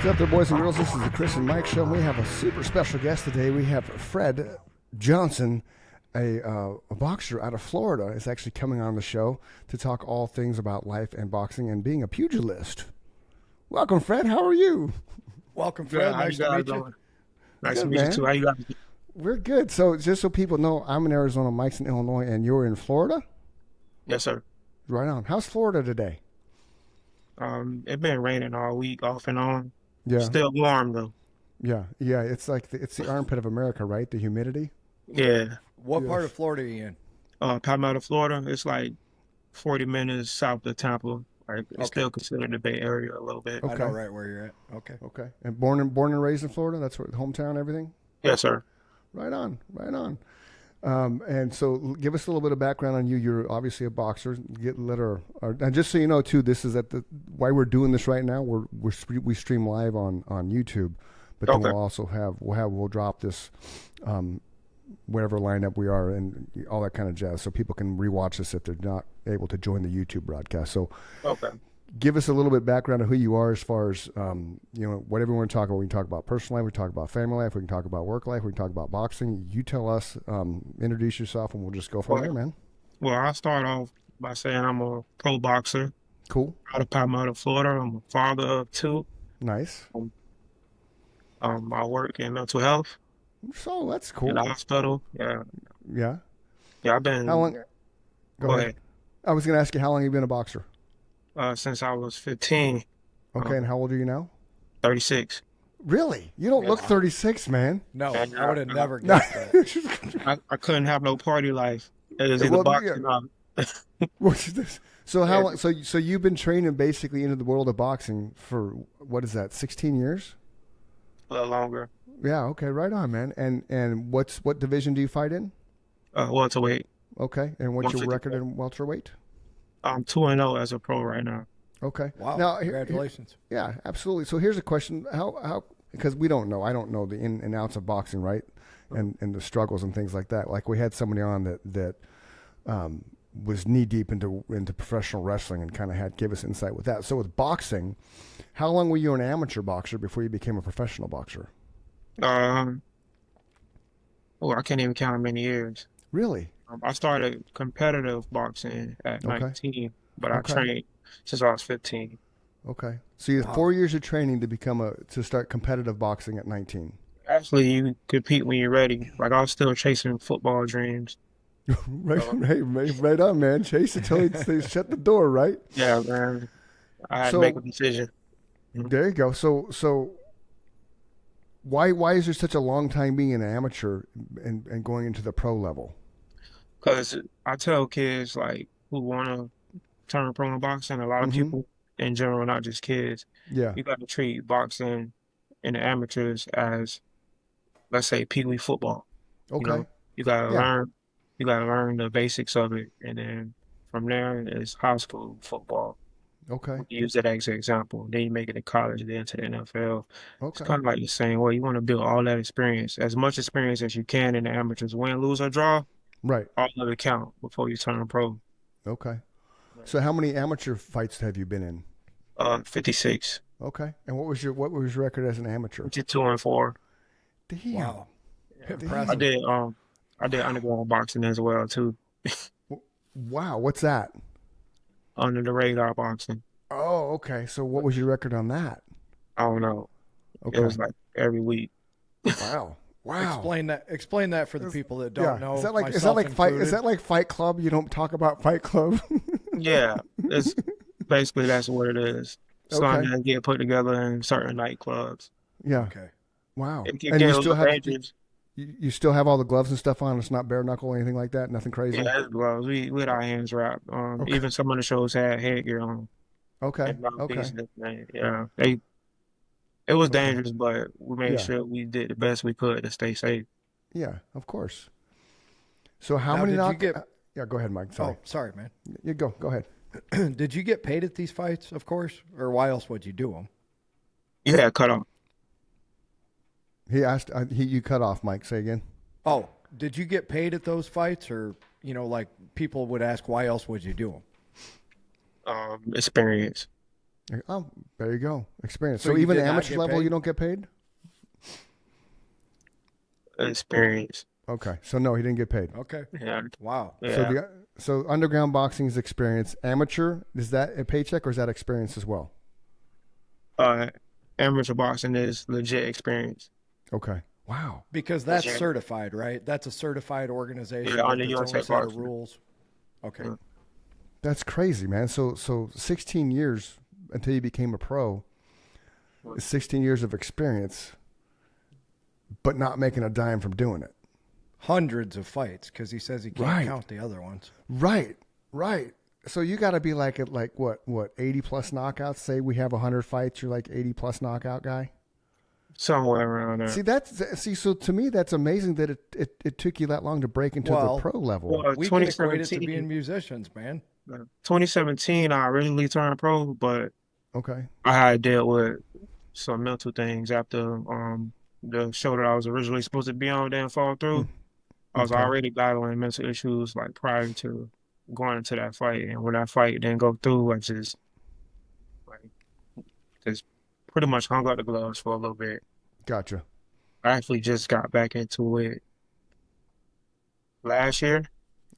What's up there, boys and girls? This is the Chris and Mike Show, and we have a super special guest today. We have Fred Johnson, a boxer out of Florida, is actually coming on the show to talk all things about life and boxing and being a pugilist. Welcome, Fred. How are you? Welcome, Fred. Nice to meet you. Nice to meet you, too. How you guys? We're good. So just so people know, I'm in Arizona, Mike's in Illinois, and you're in Florida? Yes, sir. Right on. How's Florida today? It's been raining all week, off and on. Yeah. Still warm, though. Yeah. It's like it's the armpit of America, right? The humidity? Yeah. What part of Florida are you in? Palmetto, Florida. It's like 40 minutes south of Tampa. Like, it's still considered the Bay Area a little bit. Okay. I know right where you're at. Okay. Okay. And born and raised in Florida? That's where hometown, everything? Yes, sir. Right on. And so give us a little bit of background on you. You're obviously a boxer. And just so you know, too, this is why we're doing this right now. We stream live on YouTube, but then we'll drop this whatever lineup we are and all that kind of jazz, so people can rewatch this if they're not able to join the YouTube broadcast. So give us a little bit background of who you are, as far as whatever we want to talk about. We can talk about personal life, we can talk about family life, we can talk about work life, we can talk about boxing. You tell us, introduce yourself, and we'll just go from there, man. Well, I'll start off by saying I'm a pro boxer. Cool. Out of Palmetto, Florida. I'm a father of two. Nice. I work in mental health. So that's cool. In the hospital. Yeah. Yeah. Yeah, I've been. How long? Go ahead. I was going to ask you, how long have you been a boxer? Since I was 15. Okay, and how old are you now? 36. Really? You don't look 36, man. No, I would have never guessed that. I couldn't have no party life. It was either boxing or What's this? So how long? So you've been training basically into the world of boxing for, what is that, 16 years? a little longer. Yeah. Okay. Right on, man. And what division do you fight in? Welterweight. Okay. And what's your record in welterweight? I'm 2-0 as a pro right now. Okay. Wow. Now, congratulations. Yeah, absolutely. So here's a question: How because we don't know. I don't know the in and outs of boxing, right? And the struggles and things like that. Like, we had somebody on that was knee deep into professional wrestling and kind of gave us insight with that. So with boxing, how long were you an amateur boxer before you became a professional boxer? I can't even count how many years. Really? I started competitive boxing at 19, but I trained since I was 15. Okay. So you had 4 years of training to start competitive boxing at 19. Actually, you compete when you're ready. Like, I was still chasing football dreams. Right on, man. Chase it till they shut the door, right? Yeah, man. I had to make a decision. There you go. So why is there such a long time being an amateur and going into the pro level? Because I tell kids, like, who want to turn pro in boxing, a lot of people in general, not just kids, you got to treat boxing and the amateurs as, let's say, pee-wee football. Okay. You gotta learn the basics of it, and then from there it's high school football. Okay. You use that as an example. Then you make it to college, then to the NFL. Okay. It's kind of like you're saying, well, you want to build all that experience, as much experience as you can in the amateurs, win, lose, or draw. Right. All of it count before you turn pro. Okay. So how many amateur fights have you been in? 56. Okay. And what was your record as an amateur? 52-4. Damn. Wow. Damn. I did underground boxing as well too. Wow. What's that? Under the radar boxing. Oh, okay. So what was your record on that? I don't know. Okay. It was like every week. Wow. Wow. Explain that for the people that don't know. Is that like Fight Club? You don't talk about Fight Club? Yeah. It's basically, that's what it is. Something that get put together in certain nightclubs. Yeah. Okay. Wow. And you still have all the gloves and stuff on? It's not bare knuckle or anything like that? Nothing crazy? Yeah, it's gloves. We had our hands wrapped. Even some of the shows had headgear on. Okay. Yeah. It was dangerous, but we made sure we did the best we could to stay safe. Yeah, of course. So how many knockouts? Yeah, go ahead, Mike. Sorry. Oh, sorry, man. You go ahead. Did you get paid at these fights, of course? Or why else would you do them? Yeah, cut off. He asked, you cut off, Mike. Say again. Oh, did you get paid at those fights? Or, like people would ask, why else would you do them? Experience. Oh, there you go. Experience. So So you even did not amateur get level, paid? you don't get paid? Experience. Okay. So no, he didn't get paid. Okay. Yeah, Wow. So yeah. so underground boxing is experience. Amateur, is that a paycheck or is that experience as well? Uh, Amateur boxing is legit experience. Okay. Wow. Because that's Legit. certified, right? That's a certified Yeah, organization on with the its own USA set of boxing. rules. Okay. Yeah. That's crazy, man. So 16 years until you became a pro, is 16 years of experience, but not making a dime from doing it. Hundreds of fights because he says he can't Right. count the other ones. Right. Right. So you got to be like at like what 80 plus knockouts. Say we have 100 fights, you're like 80 plus knockout guy. Somewhere around there. So to me that's amazing that it took you that long to break into Well, the pro level. Well, We can equate it to being 2017, musicians, man. 2017, I originally turned pro, but Okay. I had dealt with some mental things after the show that I was originally supposed to be on didn't fall Mm, through. I was okay. already battling mental issues like prior to going into that fight, and when that fight didn't go through, I just like just pretty much hung up the gloves for a little bit. Gotcha. I actually just got back into it last year.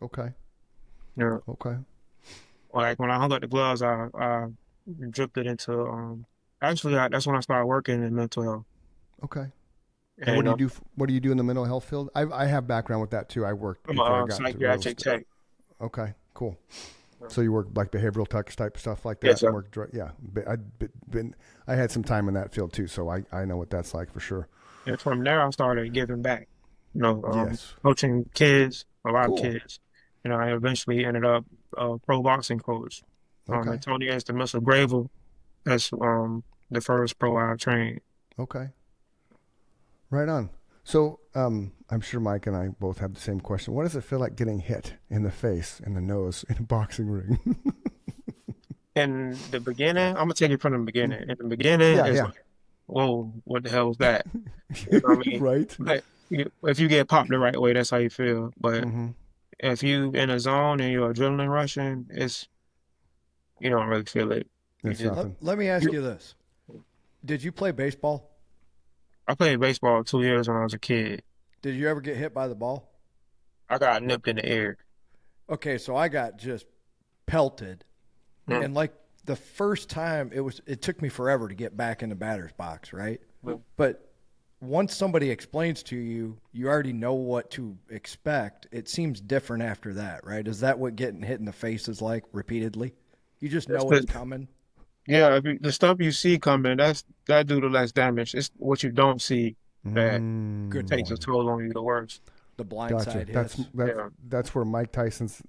Okay. You know, Okay. like when I hung up the gloves, I drifted into actually that's when I started working in mental health. Okay. And what And do you do? What do you do in the mental health field? I have background with that too. I worked I'm before I a got into real psychiatric estate. tech. Okay, cool. So you work like behavioral type stuff like Yes, that, and sir. work. Yeah, I had some time in that field too, so I know what that's like for sure. And from there, I started giving back. You know, Yes, coaching kids, a lot of cool. kids. You know, I eventually ended up a pro boxing coach. Okay, Antonio is the Missile Gravel. That's the first pro I trained. okay, right on. So I'm sure Mike and I both have the same question. What does it feel like getting hit in the face and the nose in a boxing ring? In the beginning, I'm gonna take it from the beginning. In the beginning, Yeah, it's yeah, like, whoa, what the hell was that? You know what I mean? right. But if you get popped the right way, that's how you feel. But Mm-hmm. if you in a zone and your adrenaline rushing, it's you don't really feel it. You It's just Let, nothing. let me ask you, you this. Did you play baseball? I played baseball 2 years when I was a kid. Did you ever get hit by the ball? I got nipped in the ear. Okay, so I got just pelted. Mm. And like the first time it took me forever to get back in the batter's box, right? Mm. But once somebody explains to you, you already know what to expect. It seems different after that, right? Is that what getting hit in the face is like repeatedly? You just That's know it's the coming. yeah. The stuff you see coming, that do the less damage. It's what you don't see that Good takes a point. Mm. toll on you the worst. The blind Gotcha. side hits. Yeah. That's where Mike Tyson's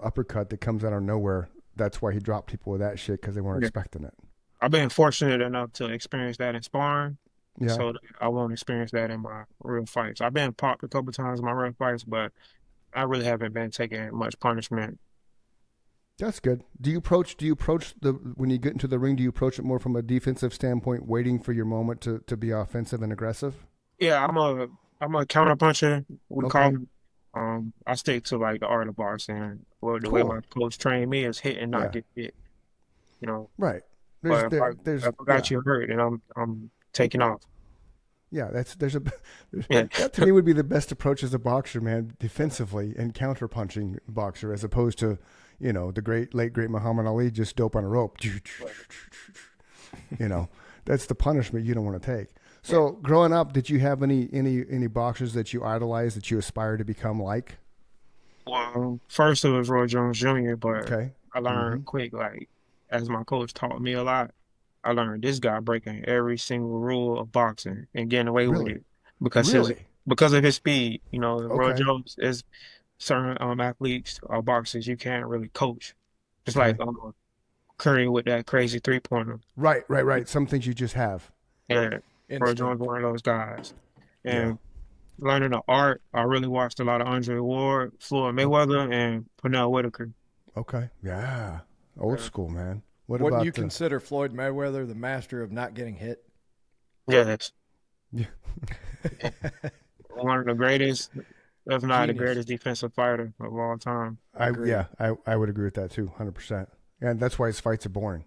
uppercut that comes out of nowhere. That's why he dropped people with that shit because they weren't Yeah. expecting it. I've been fortunate enough to experience that in sparring, Yeah, so that I won't experience that in my real fights. I've been popped a couple times in my real fights, but I really haven't been taking much punishment. that's good. Do you approach the when you get into the ring? Do you approach it more from a defensive standpoint, waiting for your moment to be offensive and aggressive? Yeah, I'm a counter puncher. We call Okay, it. I stick to like the art of boxing. Well, the way cool. my coach trained me is hit and not Yeah, get hit. You know, right. but if I There's if I got yeah, you hurt, then I'm taking off. yeah. There's a Yeah, that to me would be the best approach as a boxer, man, defensively and counter punching boxer, as opposed to the late great Muhammad Ali just dope on a rope. You know, that's the punishment you don't want to take. yeah. So, growing up, did you have any boxers that you idolized that you aspire to become like? Well, first it was Roy Jones Jr., but Okay. I Mm-hmm. learned quick, like as my coach taught me a lot. I learned this guy breaking every single rule of boxing and getting away with Really? it because his Really? because of his speed. You know, Roy Okay. Jones is certain athletes or boxers you can't really coach. It's like Okay. Curry with that crazy 3-pointer. Right. Right. Right. Some things you just have. Yeah, Roy Jones Instinct. one of those guys. Yeah. And learning the art, I really watched a lot of Andre Ward, Floyd Mayweather, and Pernell Whitaker. Okay. Yeah. Old Yeah. school, man. What Wouldn't you about the? consider Floyd Mayweather the master of not getting hit? Yes, Yeah. one of the greatest, if not the Genius. greatest defensive fighter of all time. I Agreed. yeah. I would agree with that too. 100%. And that's why his fights are boring.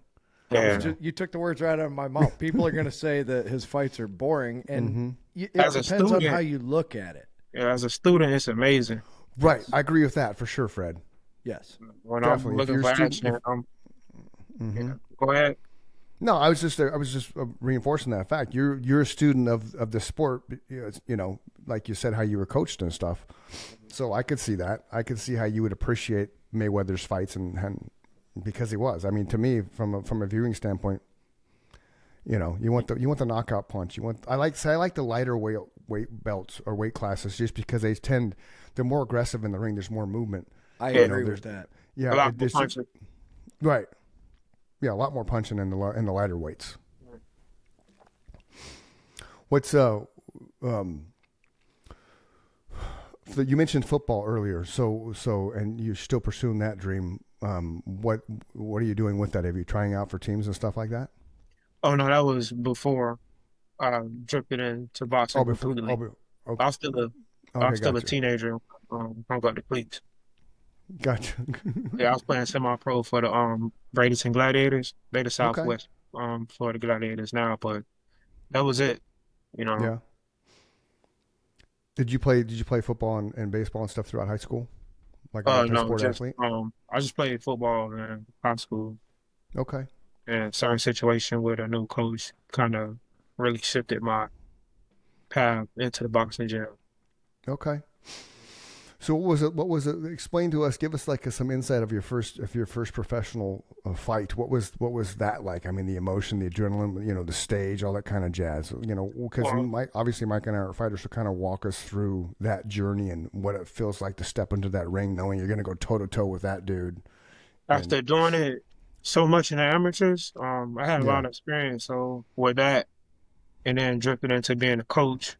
Yeah. You took the words right out of my mouth. People are going to say that his fights are boring, and it As a depends on student, how you look at it. yeah, as a student, it's amazing. Right. I agree with that for sure, Fred. Yes. When Definitely. I'm If looking you're a for student, action, yeah, go ahead. No, I was just reinforcing that fact. You're a student of the sport, you know, like you said, how you were coached and stuff. So I could see that. I could see how you would appreciate Mayweather's fights and because he was. I mean, to me, from a viewing standpoint, you know, you want the knockout punch. I like the lighter weight belts or weight classes just because they're more aggressive in the ring. There's more movement. I agree with that. Yeah, A lot more punching. right. Yeah, a lot more punching in the lighter weights. What's so you mentioned football earlier, so and you're still pursuing that dream. What are you doing with that? Are you trying out for teams and stuff like that? Oh no, that was before drifted into boxing completely. Okay, I was still a I okay, was still a gotcha, teenager. I got the cleats. gotcha. Yeah, I was playing semi-pro for the Bradenton Gladiators. They the Okay, Southwest Florida Gladiators now, but that was it. You know, yeah. Did you play football and baseball and stuff throughout high school, like a no, multi-sport just athlete? I just played football in high school, Okay, and certain situation with a new coach kind of really shifted my path into the boxing gym. okay. So what was it? What was it? Explain to us. Give us like some insight of your first professional fight. What was that like? I mean, the emotion, the adrenaline, you know, the stage, all that kind of jazz. You know, because Well, obviously Mike and I are fighters, so kind of walk us through that journey and what it feels like to step into that ring, knowing you're going to go toe to toe with that dude. And after doing it so much in the amateurs, I had a yeah, lot of experience. So with that, and then drifted into being a coach,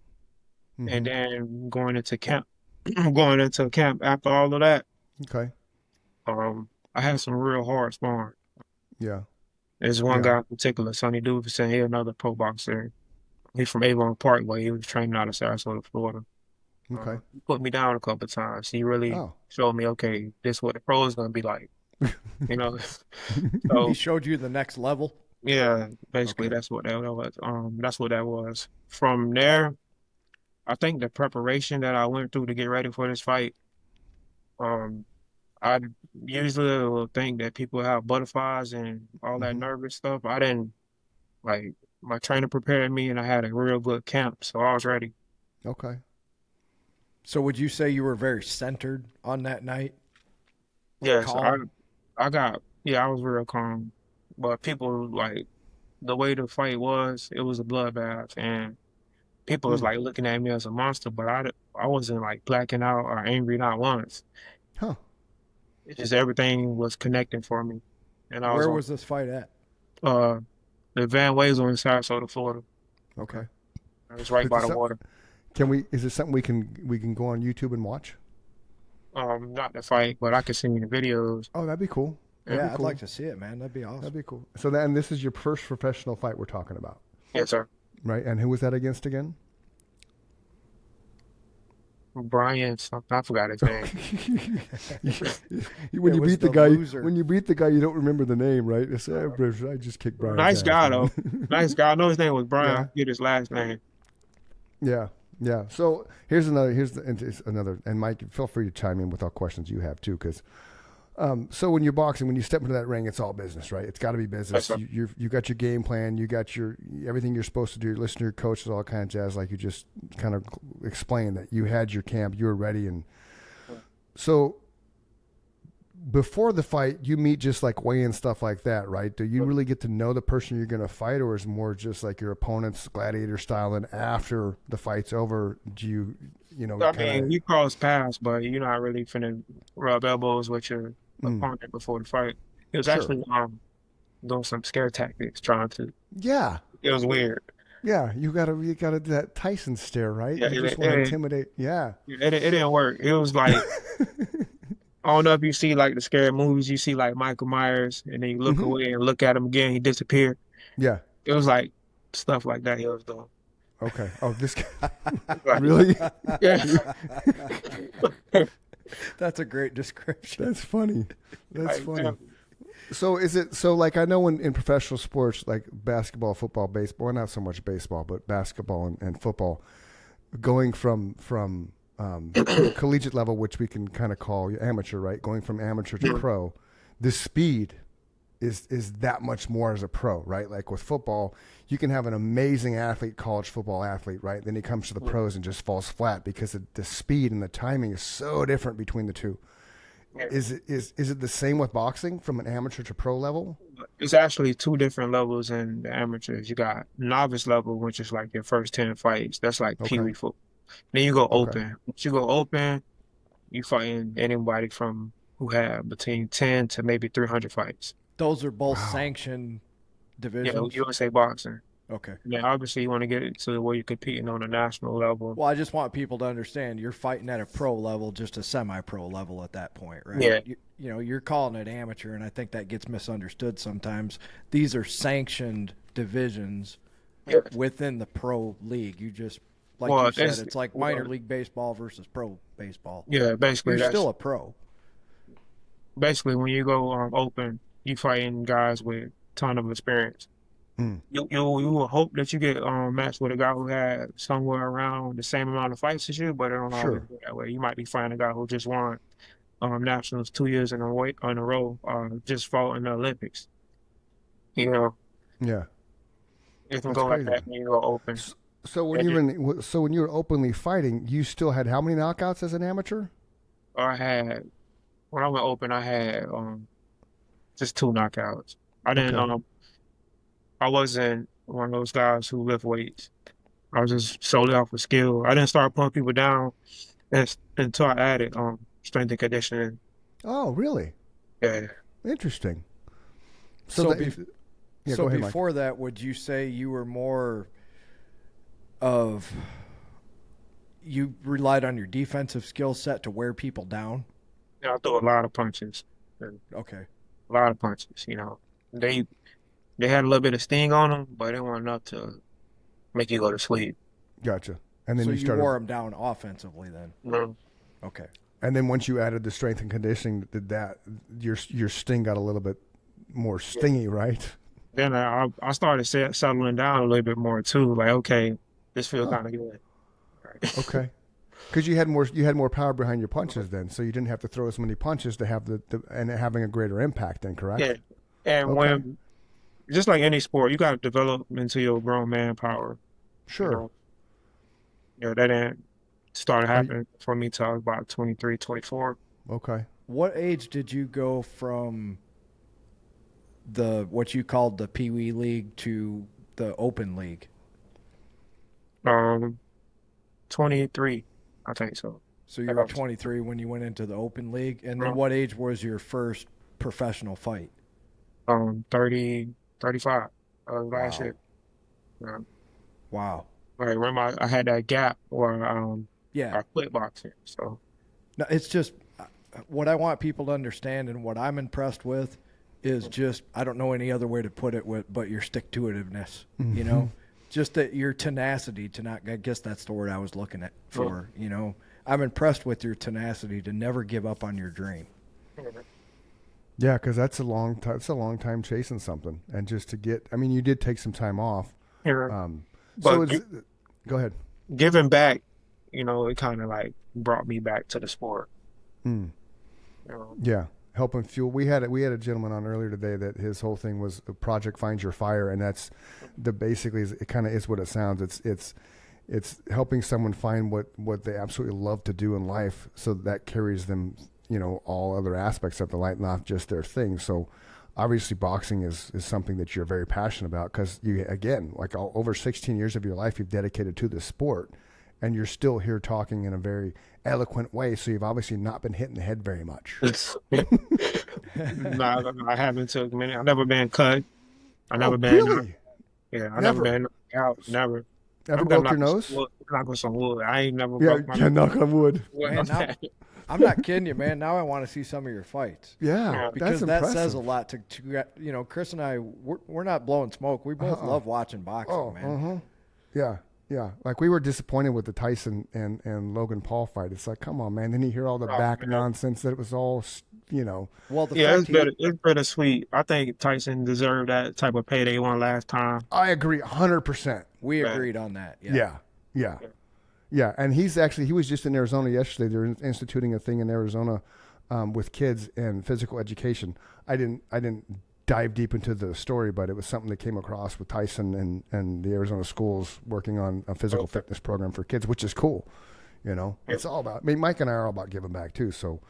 and mm-hmm. then going into camp, going into camp after all of that. Okay, I had some real hard sparring. yeah, There's one yeah, guy in particular, Sonny Davidson. He another pro boxer. He from Avon Parkway. He was training out of Sarasota, Florida. okay. He put me down a couple of times. He really Oh, showed me, okay, this is what the pro is gonna be like. You know, He so showed you the next level. yeah, basically Okay. that's what that was. That's what that was. From there, I think the preparation that I went through to get ready for this fight, um, I usually will think that people have butterflies and all that mm-hmm. nervous stuff. I didn't like my trainer prepared me and I had a real good camp, so I was ready. Okay. So would you say you were very centered on that night? Yes, Calm? I got yeah, I was real calm. But people like the way the fight was, it was a bloodbath and people was Hmm. like looking at me as a monster, but I wasn't like blacking out or angry not once. Huh. It's just everything was connecting for me. And I was Where on was this fight at? uh the Van Ways in Sarasota, Florida. Okay. Okay. It was right Is by this the some- water. Can we? Is this something we can go on YouTube and watch? Not the fight, but I could send you the videos. Oh, that'd be cool. That'd Yeah, be I'd cool. like to see it, man. That'd be That'd awesome. be cool. So then this is your first professional fight we're talking about, Yes, sir. right? And who was that against again? Brian something. I forgot his name. When It you was beat the the guy, loser. when you beat the guy, you don't remember the name, right? It's, I just kicked Brian's Nice ass, guy man. though. Nice guy. I know his name was Brian. I Yeah, forget his last name. yeah, yeah. So here's another. It's another. And Mike, feel free to chime in with all questions you have too, because so when you're boxing, when you step into that ring, it's all business, right? It's got to be Yes, business. sir. You got your game plan, you got your everything you're supposed to do. You listen to your coaches, all kind of jazz, like you just kind of explained that you had your camp, you were ready, and so before the fight, you meet just like weigh-in stuff like that, right? Do you really get to know the person you're going to fight, or is it more just like your opponent's gladiator style? And after the fight's over, do you know, I kind mean, you cross paths, but you're not really finna rub elbows with your of, opponent before the fight. It was sure, actually doing some scare tactics, trying to. yeah. It was weird. Yeah, you gotta do that Tyson stare, right? Yeah, You just want to intimidate. Yeah. it didn't work. It was like I don't know if you see like the scary movies. You see like Michael Myers, and then you look Hmm. away and look at him again. He disappeared. Yeah. It was like stuff like that he was doing. Okay. Oh, this guy. Like, Really? yeah. That's a great description. That's funny. That's Like, funny. So is it so? Like I know in professional sports, like basketball, football, baseball, well, not so much baseball, but basketball and football, going from collegiate level, which we can kind of call amateur, right? Going from amateur to pro, the speed is that much more as a pro, right? Like with football, you can have an amazing athlete, college football athlete, right? Then he comes to the pros and just falls flat because the speed and the timing is so different between the two. Is it the same with boxing from an amateur to pro level? It's actually two different levels in the amateurs. You got novice level, which is like your first 10 fights. That's like Okay. Pee-wee football. Then you go Okay. open. Once you go open, you fighting anybody from who have between 10 to maybe 300 fights. Those are both Wow. sanctioned Yeah, divisions. USA boxing. Okay. Yeah, obviously you want to get it to where you're competing on a national level. Well, I just want people to understand you're fighting at a pro level, just a semi-pro level at that point, right? Yeah. You know, you're calling it amateur, and I think that gets misunderstood sometimes. These are sanctioned divisions Yeah. within the pro league. You just, like Well, you said, it's like minor league baseball versus pro baseball. Yeah, basically You're that's still a pro. basically when you go open, you fighting guys with ton of experience. Mm. You will hope that you get matched with a guy who had somewhere around the same amount of fights as you, but it don't always Sure. go that way. You might be fighting a guy who just won nationals 2 years in a row, just fought in the Olympics. You know, Yeah. it can That's go like crazy. that when you go open. So when And you just, when you were openly fighting, you still had how many knockouts as an amateur? I had when I went open, I had just two knockouts. I didn't Okay. I wasn't one of those guys who lift weights. I was just solely off of skill. I didn't start putting people down until I added strength and conditioning. Oh, really? Yeah. Interesting. So So, that yeah, so go ahead, Mike. before that, would you say you were more of you relied on your defensive skill set to wear people down? Yeah, I threw a lot of punches. Okay. A lot of punches, They had a little bit of sting on them, but it wasn't enough to make you go to sleep. Gotcha. And then So you you started wore them down offensively then. Mm. Okay. and then once you added the strength and conditioning, did that your sting got a little bit more stingy, right? Then I started settling down a little bit more too. Like, okay, this feels Huh. kind of good. Right. Okay. Because you had more power behind your punches then, so you didn't have to throw as many punches to have the and having a greater impact then, correct? Yeah. And Okay. when just like any sport, you got to develop into your grown man power. You Sure. know, that didn't start Are you, happening for me till I was about 23, 24. okay. What age did you go from the what you called the Pee Wee League to the Open League? 23, I think so. So you were 23 when you went into the Open League, and then what age was your first professional fight? 30, 35 last Wow. year. Um, Wow. I remember I had that gap where Yeah. I quit boxing. So No, it's just what I want people to understand, and what I'm impressed with is just I don't know any other way to put it but your stick-to-itiveness. Mm-hmm. You know, just that your tenacity to not. I guess that's the word I was looking at for. You know, I'm impressed with your tenacity to never give up on your dream. Yeah, because that's a long time. It's a long time chasing something, and just to get. I mean, you did take some time off. yeah. So But it's, go ahead. giving back, it kind of like brought me back to the sport. Mm. You know? Yeah, helping fuel. We had a gentleman on earlier today that his whole thing was Project Find Your Fire, and that's basically it kind of is what it sounds. It's helping someone find what they absolutely love to do in life, so that carries them, all other aspects of the life, not just their thing. So obviously boxing is something that you're very passionate about, because you, again, like over 16 years of your life you've dedicated to this sport, and you're still here talking in a very eloquent way. So you've obviously not been hit in the head very much. No, I haven't took many. I've never been cut. I never Oh, been. really? Yeah, I never Never? been out. Never. Ever I'm gonna broke your knock on nose? some wood. Knock on some wood. I ain't never Yeah, broke my yeah, knock on wood. Man, now, I'm not kidding you, man. Now I want to see some of your fights. Yeah, Yeah. Because that's that impressive. says a lot to Chris and I, we're not blowing smoke. We both love watching boxing, man. Yeah, Yeah, like we were disappointed with the Tyson and Logan Paul fight. It's like, come on, man. Then you hear all the Oh, back man. nonsense that it was all, you know. Well, the Yeah, fact it's he better. It's bittersweet. I think Tyson deserved that type of pay they won last time. I agree 100%. we But agreed on that. Yeah. Yeah, yeah, yeah. And he was just in Arizona yesterday. They're instituting a thing in Arizona with kids and physical education. I didn't dive deep into the story, but it was something that came across with Tyson and the Arizona schools working on a physical okay. fitness program for kids, which is cool. You know, Yeah. it's all about. I mean, Mike and I are all about giving back too. So,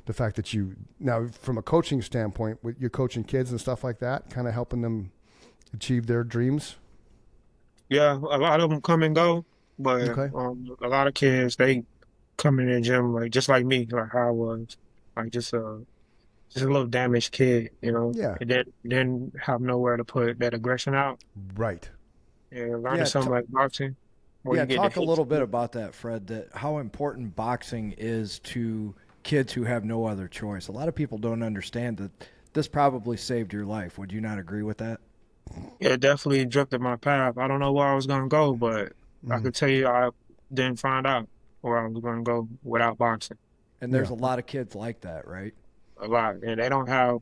the fact that you now, from a coaching standpoint, with you're coaching kids and stuff like that, kind of helping them achieve their dreams. Yeah, a lot of them come and go, but Okay. a lot of kids they come in the gym like just like me, like how I was, like just a little damaged kid, Yeah. and then have nowhere to put that aggression out. Right. And learning Yeah. something like boxing, where Yeah, you get to talk a hit. little bit about that, Fred, that how important boxing is to kids who have no other choice. A lot of people don't understand that this probably saved your life. Would you not agree with that? It definitely drifted my path. I don't know where I was gonna go, but I Mm. could tell you I didn't find out where I was gonna go without boxing. And there's Yeah. a lot of kids like that, right? A lot, and they don't have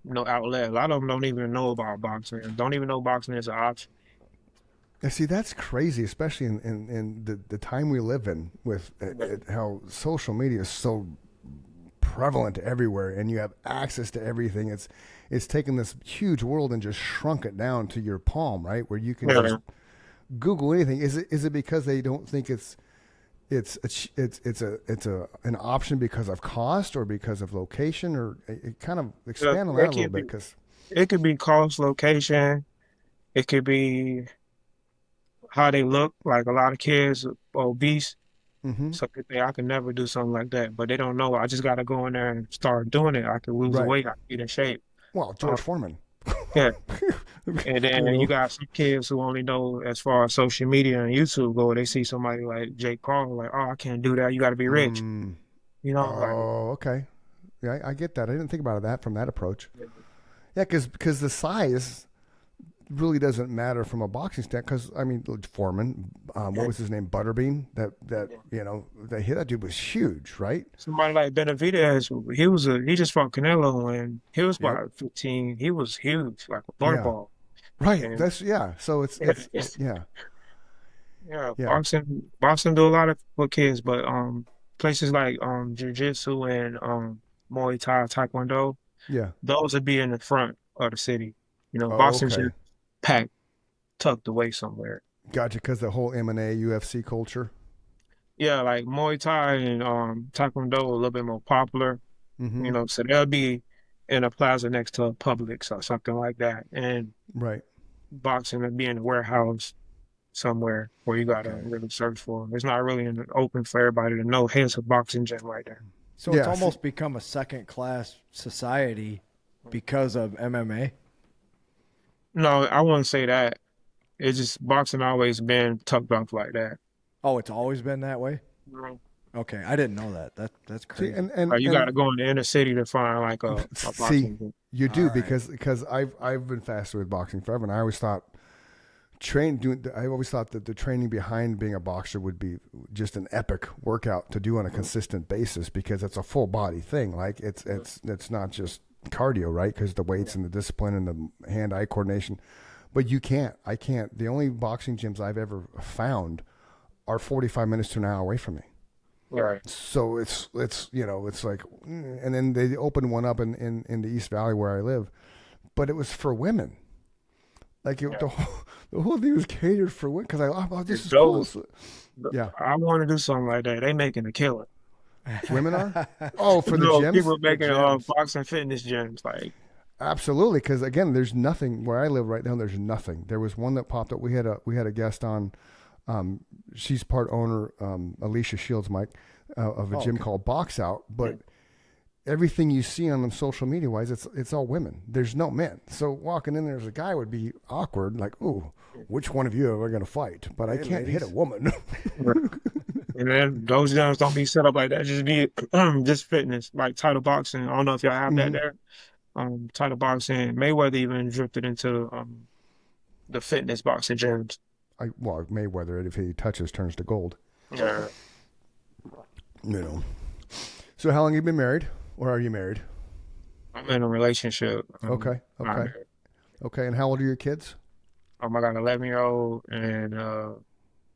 no outlet. A lot of them don't even know about boxing. Don't even know boxing is an option. And see, that's crazy, especially in the time we live in with how social media is so prevalent everywhere and you have access to everything. It's taken this huge world and just shrunk it down to your palm, right? Where you can just Yeah. Google anything. Is it because they don't think it's an option because of cost or because of location, or it kind of expand on that a It little could bit be because it could be cost, location. It could be how they look. Like a lot of kids are obese, mm-hmm. so they think I can never do something like that. But they don't know. I just got to go in there and start doing it. I can lose the Right. weight. I can get in shape. Well, Uh, George Foreman. yeah. And You then you know. got some kids who only know as far as social media and YouTube go. They see somebody like Jake Paul, like, oh, I can't do that. You got to be rich. Mm. Like, Oh, okay. Yeah, I get that. I didn't think about that from that approach. Yeah, because the size really doesn't matter from a boxing stand. Because I mean, Foreman, what was his name, Butterbean? That dude was huge, right? somebody like Benavidez, he just fought Canelo and he was Yep. about 15. He was huge, like a Yeah, butterball. right. And That's yeah. So it's yeah, yeah, yeah. boxing do a lot of for kids, but places like jiu-jitsu and Muay Thai, Taekwondo, Yeah. those would be in the front of the city. Oh, Boxing's okay. just packed, tucked away somewhere. Gotcha. Because the whole MMA UFC culture. Yeah, like Muay Thai and Taekwondo a little bit more popular, Mm-hmm. so they'll be in a plaza next to a Publix or something like that. And Right. boxing would be in a warehouse somewhere where you gotta Okay. really search for 'em. It's not really in the open for everybody to know, hey, it's a boxing gym right there. So it's Yeah. See, almost become a second class society because of MMA. No, I wouldn't say that. It's just boxing always been tucked off like that. Oh, it's always been that way? Mhm. Okay, I didn't know that. That's see, crazy. and You gotta go in the inner city to find like a see, boxing gym. you All do right. because I've been fascinated with boxing forever, and I always thought I always thought that the training behind being a boxer would be just an epic workout to do on a consistent basis because it's a full body thing. Like it's not just cardio, right? Because the weights and the discipline and the hand-eye coordination. But I can't. The only boxing gyms I've ever found are 45 minutes to an hour away from me. Right. So it's it's like, and then they opened one up in the East Valley where I live, but it was for women. Like Yeah. the whole thing was catered for women because this It's is cool. those. Yeah, I want to do something like that. They making a killing. women are. Oh, for the People gyms, making gyms. boxing fitness gyms. Like, absolutely. Because again, there's nothing where I live right now. There's nothing. There was one that popped up. We had a guest on. She's part owner, Alicia Shields, Mike, of a Oh, gym okay. called Box Out, but. Everything you see on them social media wise, it's all women. There's no men. So walking in there as a guy would be awkward. Like, ooh, which one of you are going to fight? But I Hey, can't hit a ladies. woman. and then those gyms don't be set up like that. Just be just fitness, like title boxing. I don't know if y'all have that Mhm. there. Title boxing. Mayweather even drifted into the fitness boxing gyms. well, Mayweather, if he touches, turns to gold. Yeah. You know. So how long have you been married, or are you married? I'm in a relationship. Okay. Not Okay. married. Okay. And how old are your kids? I got an 11-year-old and a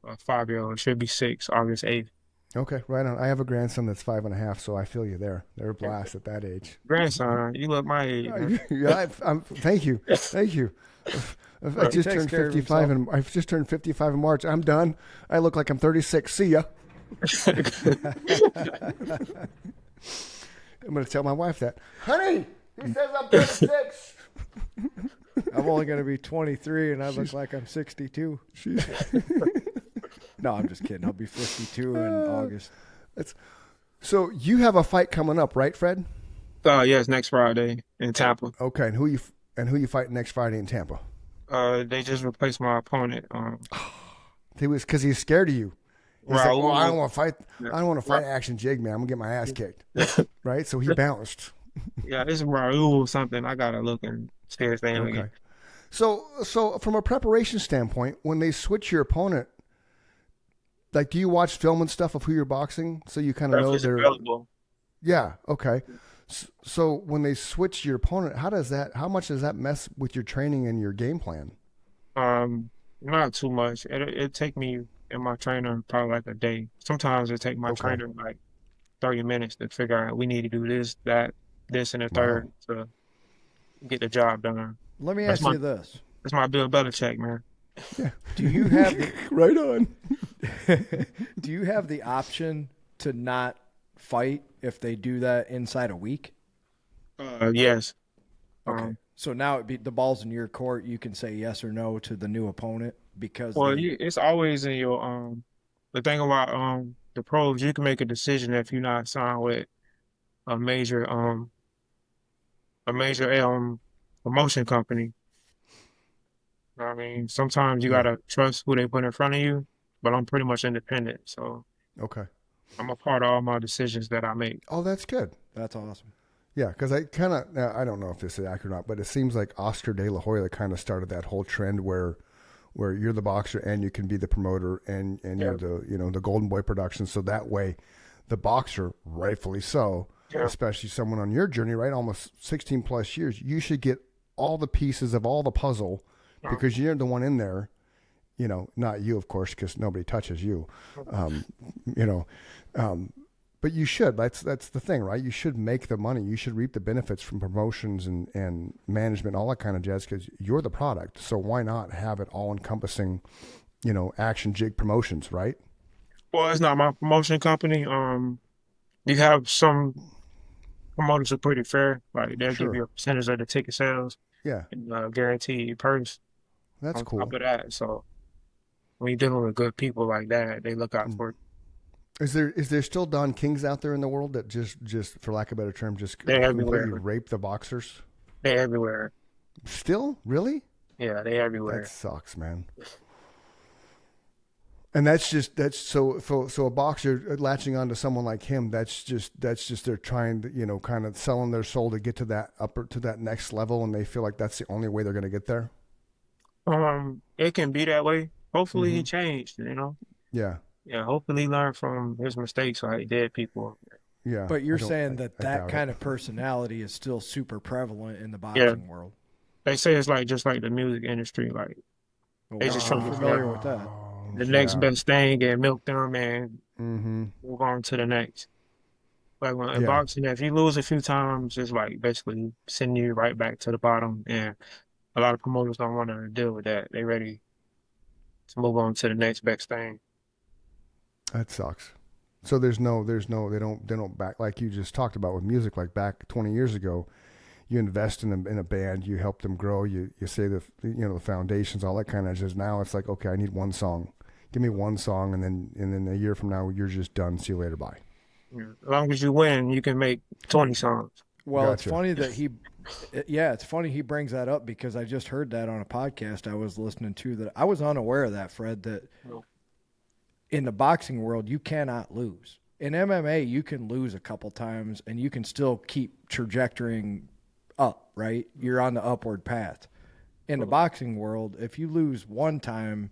5-year-old. Should be 6, August 8th. Okay, right on. I have a grandson that's 5.5, so I feel you there. They're a blast at that age. Grandson, you look my age, man. Yeah, thank you, thank you. I just turned 55, and I've just turned 55 in March. I'm done. I look like I'm 36. See ya. I'm going to tell my wife that, honey. He says I'm 36. I'm only going to be 23, and I look like I'm 62. No, I'm just kidding. I'll be 52 in August. So you have a fight coming up, right, Fred? Yes, next Friday in Tampa. Okay, and who you fight next Friday in Tampa? They just replaced my opponent. He was because he's scared of you. He's like, well, I don't want to fight. Yeah. I don't want to fight Action Jig, man. I'm gonna get my ass kicked, right? So he bounced. Yeah, it's Raul something. I gotta look and see his name again. So from a preparation standpoint, when they switch your opponent, like, do you watch film and stuff of who you're boxing so you kind of know they're available? Yeah. Okay. So when they switch your opponent, how much does that mess with your training and your game plan? Not too much. It take me and my trainer probably like a day. Sometimes it take my trainer like 30 minutes to figure out we need to do this, that, this, and the third to get the job done. Let me ask you this. That's my Bill Belichick, man. Yeah. Do you have right on? Do you have the option to not fight if they do that inside a week? Yes. Okay. So now the ball's in your court. You can say yes or no to the new opponent because. Well, it's always in your The thing about the pros, you can make a decision if you're not signed with a major promotion company. I mean, sometimes you gotta trust who they put in front of you, but I'm pretty much independent, so I'm a part of all my decisions that I make. Oh, that's good. That's awesome. Yeah, because I don't know if this is accurate or not, but it seems like Oscar De La Hoya kind of started that whole trend where you're the boxer and you can be the promoter and you're the Golden Boy production. So that way, the boxer, rightfully so, especially someone on your journey, right, almost 16 plus years, you should get all the pieces of all the puzzle because you're the one in there. Not you, of course, because nobody touches you. But you should. That's the thing, right? You should make the money. You should reap the benefits from promotions and management, all that kind of jazz, because you're the product. So why not have it all encompassing, Action Jig Promotions, right? Well, it's not my promotion company. You have some promoters are pretty fair. Like they'll give you a percentage of the ticket sales. Yeah. And guaranteed purse. That's cool. On top of that, so when you're dealing with good people like that, they look out for it. Is there still Don Kings out there in the world that just for lack of a better term, just they're completely everywhere. Rape the boxers? They're everywhere. Still? Really? Yeah, they're everywhere. That sucks, man. And so a boxer latching onto someone like him, that's just they're trying to, kind of selling their soul to get to that next level, and they feel like that's the only way they're going to get there. It can be that way. Hopefully he changed, Yeah. Yeah, hopefully he learned from his mistakes like dead people. Yeah. But you're saying that kind of personality is still super prevalent in the boxing world. They say it's just like the music industry, like they just trying to familiar with that. The next best thing and milk them and move on to the next. Like when in boxing, if you lose a few times, it's like basically sending you right back to the bottom. And a lot of promoters don't want to deal with that. They ready to move on to the next best thing. That sucks. So they don't back, like you just talked about with music, like back 20 years ago, you invest in a band, you help them grow, you say the foundations, all that kind of just. Now it's like, okay, I need one song. Give me one song, and then a year from now you're just done. See you later, bye. Yeah. As long as you win, you can make 20 songs. Well, It's funny that he brings that up because I just heard that on a podcast I was listening to that I was unaware of that, Fred, that in the boxing world, you cannot lose. In MMA, you can lose a couple times and you can still keep trajectorying up, right? You're on the upward path. In the boxing world, if you lose one time,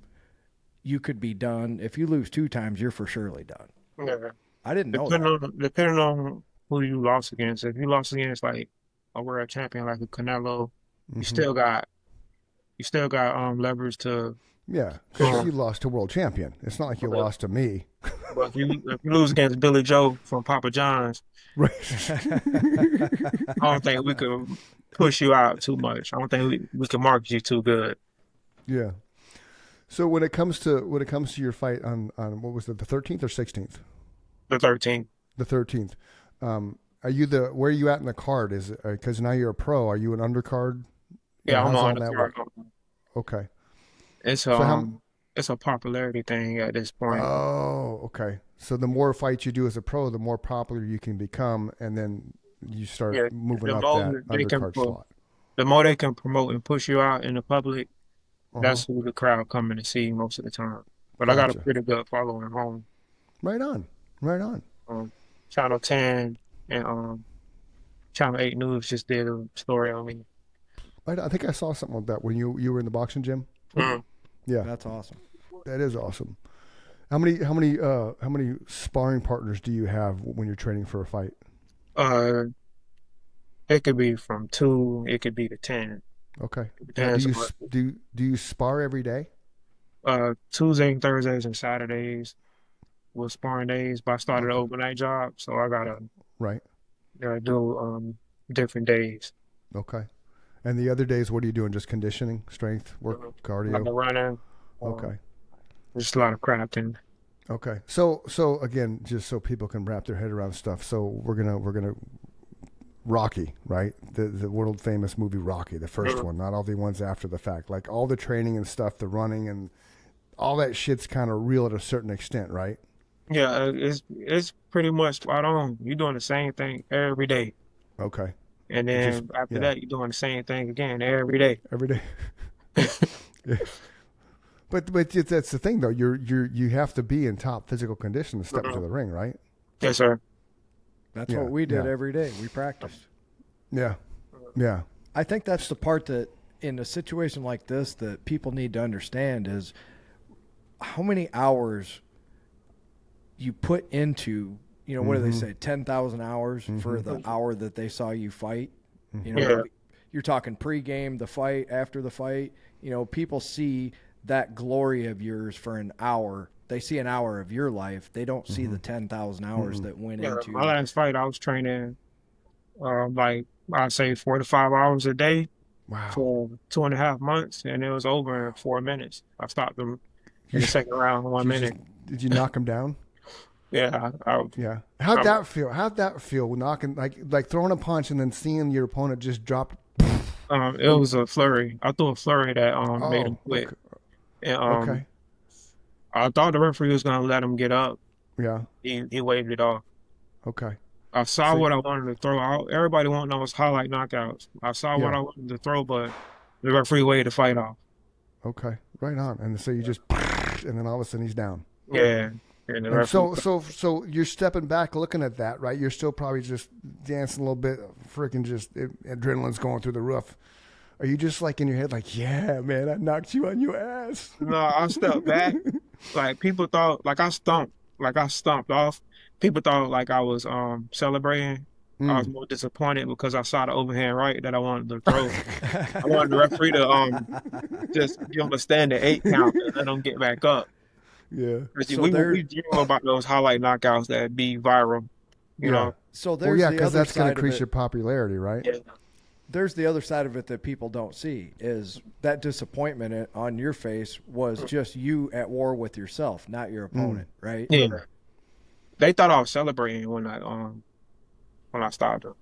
you could be done. If you lose 2 times, you're for surely done. Yeah. I didn't know that. Depending on who you lost against. If you lost against like a world champion like a Canelo, you Mm-hmm. still got leverage to. Yeah, because you lost to world champion. It's not like you lost to me. But if you lose against Billy Joe from Papa John's, Right. I don't think we could push you out too much. I don't think we can market you too good. Yeah. So when it comes to your fight on what was it, the 13th or 16th? The 13th. The 13th. Are you where are you at in the card? Is it because now you're a pro? Are you an undercard? Yeah, I'm on that the card. Okay. It's it's a popularity thing at this point. Oh, okay. So the more fights you do as a pro, the more popular you can become, and then you start moving up that undercard slot. The more they can promote and push you out in the public, that's who the crowd coming to see most of the time. But I got a pretty good following at home. Right on. Channel 10 and Channel 8 News just did a story on me. I think I saw something like that when you were in the boxing gym. Mm. Yeah, that's awesome. That is awesome. How many sparring partners do you have when you're training for a fight? It could be from 2, it could be to 10. Okay. Do you spar every day? Tuesday, Thursdays, and Saturdays was sparring days, but I started an overnight job, so I gotta do different days. Okay. And the other days, what are you doing? Just conditioning, strength, work, cardio? Like running. Okay. Just a lot of crafting. Okay. So again, just so people can wrap their head around stuff. So we're gonna Rocky, right? The world famous movie Rocky, the first one, not all the ones after the fact. Like all the training and stuff, the running and all that shit's kind of real at a certain extent, right? Yeah, it's pretty much spot on. You're doing the same thing every day. Okay. And then after that, you're doing the same thing again every day. Every day. Yeah. But that's the thing though. You have to be in top physical condition to step into the ring, right? Yes, sir. That's what we did every day. We practiced. Yeah. I think that's the part that in a situation like this that people need to understand is how many hours you put into, what do they say, 10,000 hours for the hour that they saw you fight. You're talking pregame, the fight, after the fight. People see that glory of yours for an hour. They see an hour of your life. They don't see the 10,000 hours that went into. My last fight, I was training like I'd say 4 to 5 hours a day for 2.5 months, and it was over in 4 minutes. I stopped them in the second round in 1 minute. Did you knock him down? Yeah. Yeah. How'd that feel? How'd that feel? Knocking like throwing a punch and then seeing your opponent just drop. It was a flurry. I threw a flurry that made him quit. Okay. And, I thought the referee was gonna let him get up. Yeah. He waved it off. Okay. I saw what I wanted to throw out. Everybody wanted those highlight knockouts. I saw what I wanted to throw, but the referee waved the fight off. Okay. Right on. And so you just and then all of a sudden he's down. Yeah. And so you're stepping back looking at that, right? You're still probably just dancing a little bit, freaking just adrenaline's going through the roof. Are you just like in your head like, yeah, man, I knocked you on your ass? No, I stepped back. Like people thought, like I stomped off. People thought like I was celebrating. I was more disappointed because I saw the overhand right that I wanted to throw. I wanted the referee to just give him a standing 8 count and let him get back up. Yeah. So we dream about those highlight knockouts that be viral, you know. So there's because that's going to increase your popularity, right? Yeah. There's the other side of it that people don't see is that disappointment on your face was just you at war with yourself, not your opponent, right? Yeah. They thought I was celebrating when I stopped them.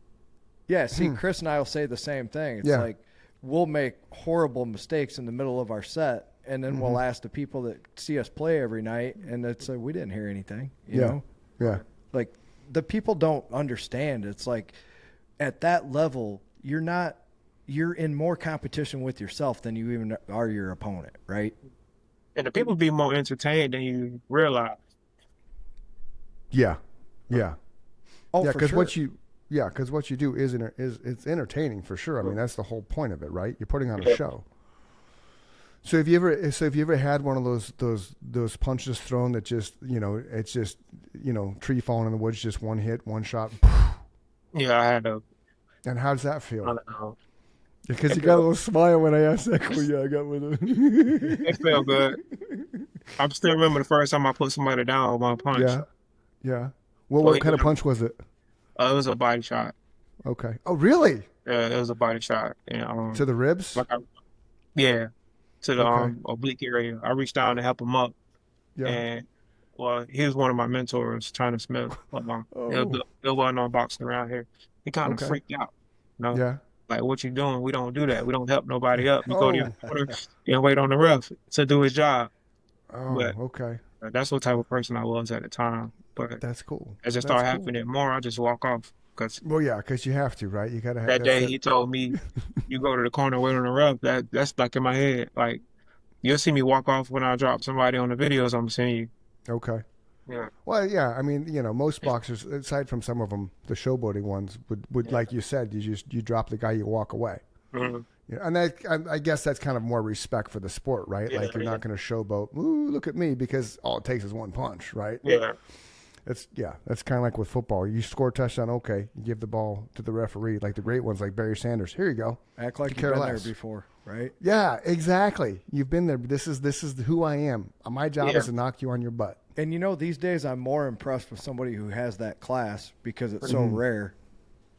Yeah, see, Chris and I will say the same thing. It's like we'll make horrible mistakes in the middle of our set, and then we'll ask the people that see us play every night, and it's like, we didn't hear anything, you know? Yeah. Like, the people don't understand. It's like, at that level, you're in more competition with yourself than you even are your opponent, right? And the people be more entertained than you realize. Yeah. Oh, yeah, because because what you do is it's entertaining for sure. I mean, that's the whole point of it, right? You're putting on a show. So have you ever had one of those punches thrown that just, it's just, tree falling in the woods, just one hit, one shot? Yeah, I had a. And how does that I feel? don't know. Because you It got a felt, little smile when I asked that. Yeah, I got one. it felt good. I still remember the first time I put somebody down with one punch. Yeah, yeah. Well, Well, what kind of punch was it? it was a body shot. Okay. Oh, really? Yeah, it was a body shot. And To the ribs? like yeah, to the Okay. oblique area. I reached down to help him up, Yeah. and well, he was one of my mentors, China Smith. Oh. There wasn't no boxing around here. He kind of Okay. freaked out, you know, Yeah. like what you doing? We don't do that. We don't help nobody up. You go to your Oh. corner and wait on the ref to do his job. Oh. But Okay. that's what type of person I was at the time. But That's cool. as it That's started cool. happening more, I just walk off because Well, yeah, because you have to, right? You gotta have. that That's day it. he told me, "You go to the corner, wait on the ref." That's stuck in my head. Like you'll see me walk off when I drop somebody on the videos I'm seeing you. Okay. Yeah, Well, yeah. I mean, most boxers, aside from some of them, the showboating ones, would yeah. like you said, you drop the guy, you walk away. Mhm. Yeah, and I guess that's kind of more respect for the sport, right? Yeah, Like you're yeah, not going to showboat. Ooh, look at me, because all it takes is one punch, right? yeah. That's kind of like with football. You score a touchdown, okay, you give the ball to the referee. Like the great ones, like Barry Sanders. Here you go. Act like Could you've care been less. there before, right? Yeah, exactly. You've been there. This is who I am. My job Yeah. is to knock you on your butt. And these days I'm more impressed with somebody who has that class because it's so Mhm. rare,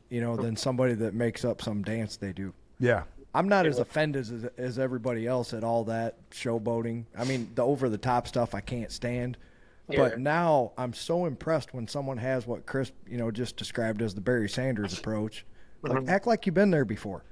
than somebody that makes up some dance they do. Yeah. I'm not as offended as everybody else at all that showboating. I mean, the over the top stuff I can't stand. Yeah. But now I'm so impressed when someone has what Chris, just described as the Barry Sanders approach. Like, Mhm. act like you've been there before.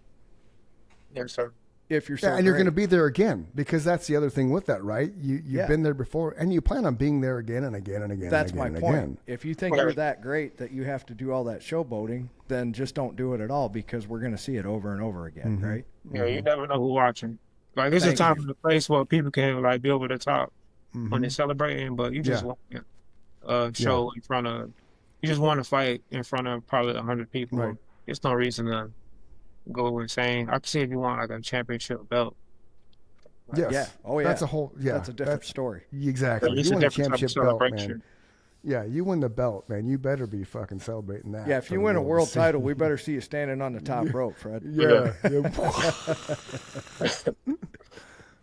Yes, sir. If you're so Yeah, and you're great. going to be there again, because that's the other thing with that, right? You've Yeah. been there before, and you plan on being there again and again and again. That's and my again point. and again. If you think Right. you're that great that you have to do all that showboating, then just don't do it at all, because we're going to see it over and over again, Mhm. right? Yeah, you never know who's watching. Like this is a Thank time you. and a place where people can like be over the top when they're Mhm. celebrating, but you just Yeah. want to Yeah. show in front of. You just want to fight in front of probably 100 people. Right. There's no reason to go insane. I can see if you want like a championship belt. Like, Yes. Yeah. Oh, yeah. That's a whole. Yeah. That's a different story. Exactly. it's You a win a different type of championship belt, man. celebration. Yeah, you win the belt, man. You better be fucking celebrating that. Yeah, if for you the win a world to see. title, we better see you standing on the top rope, Fred. Yeah.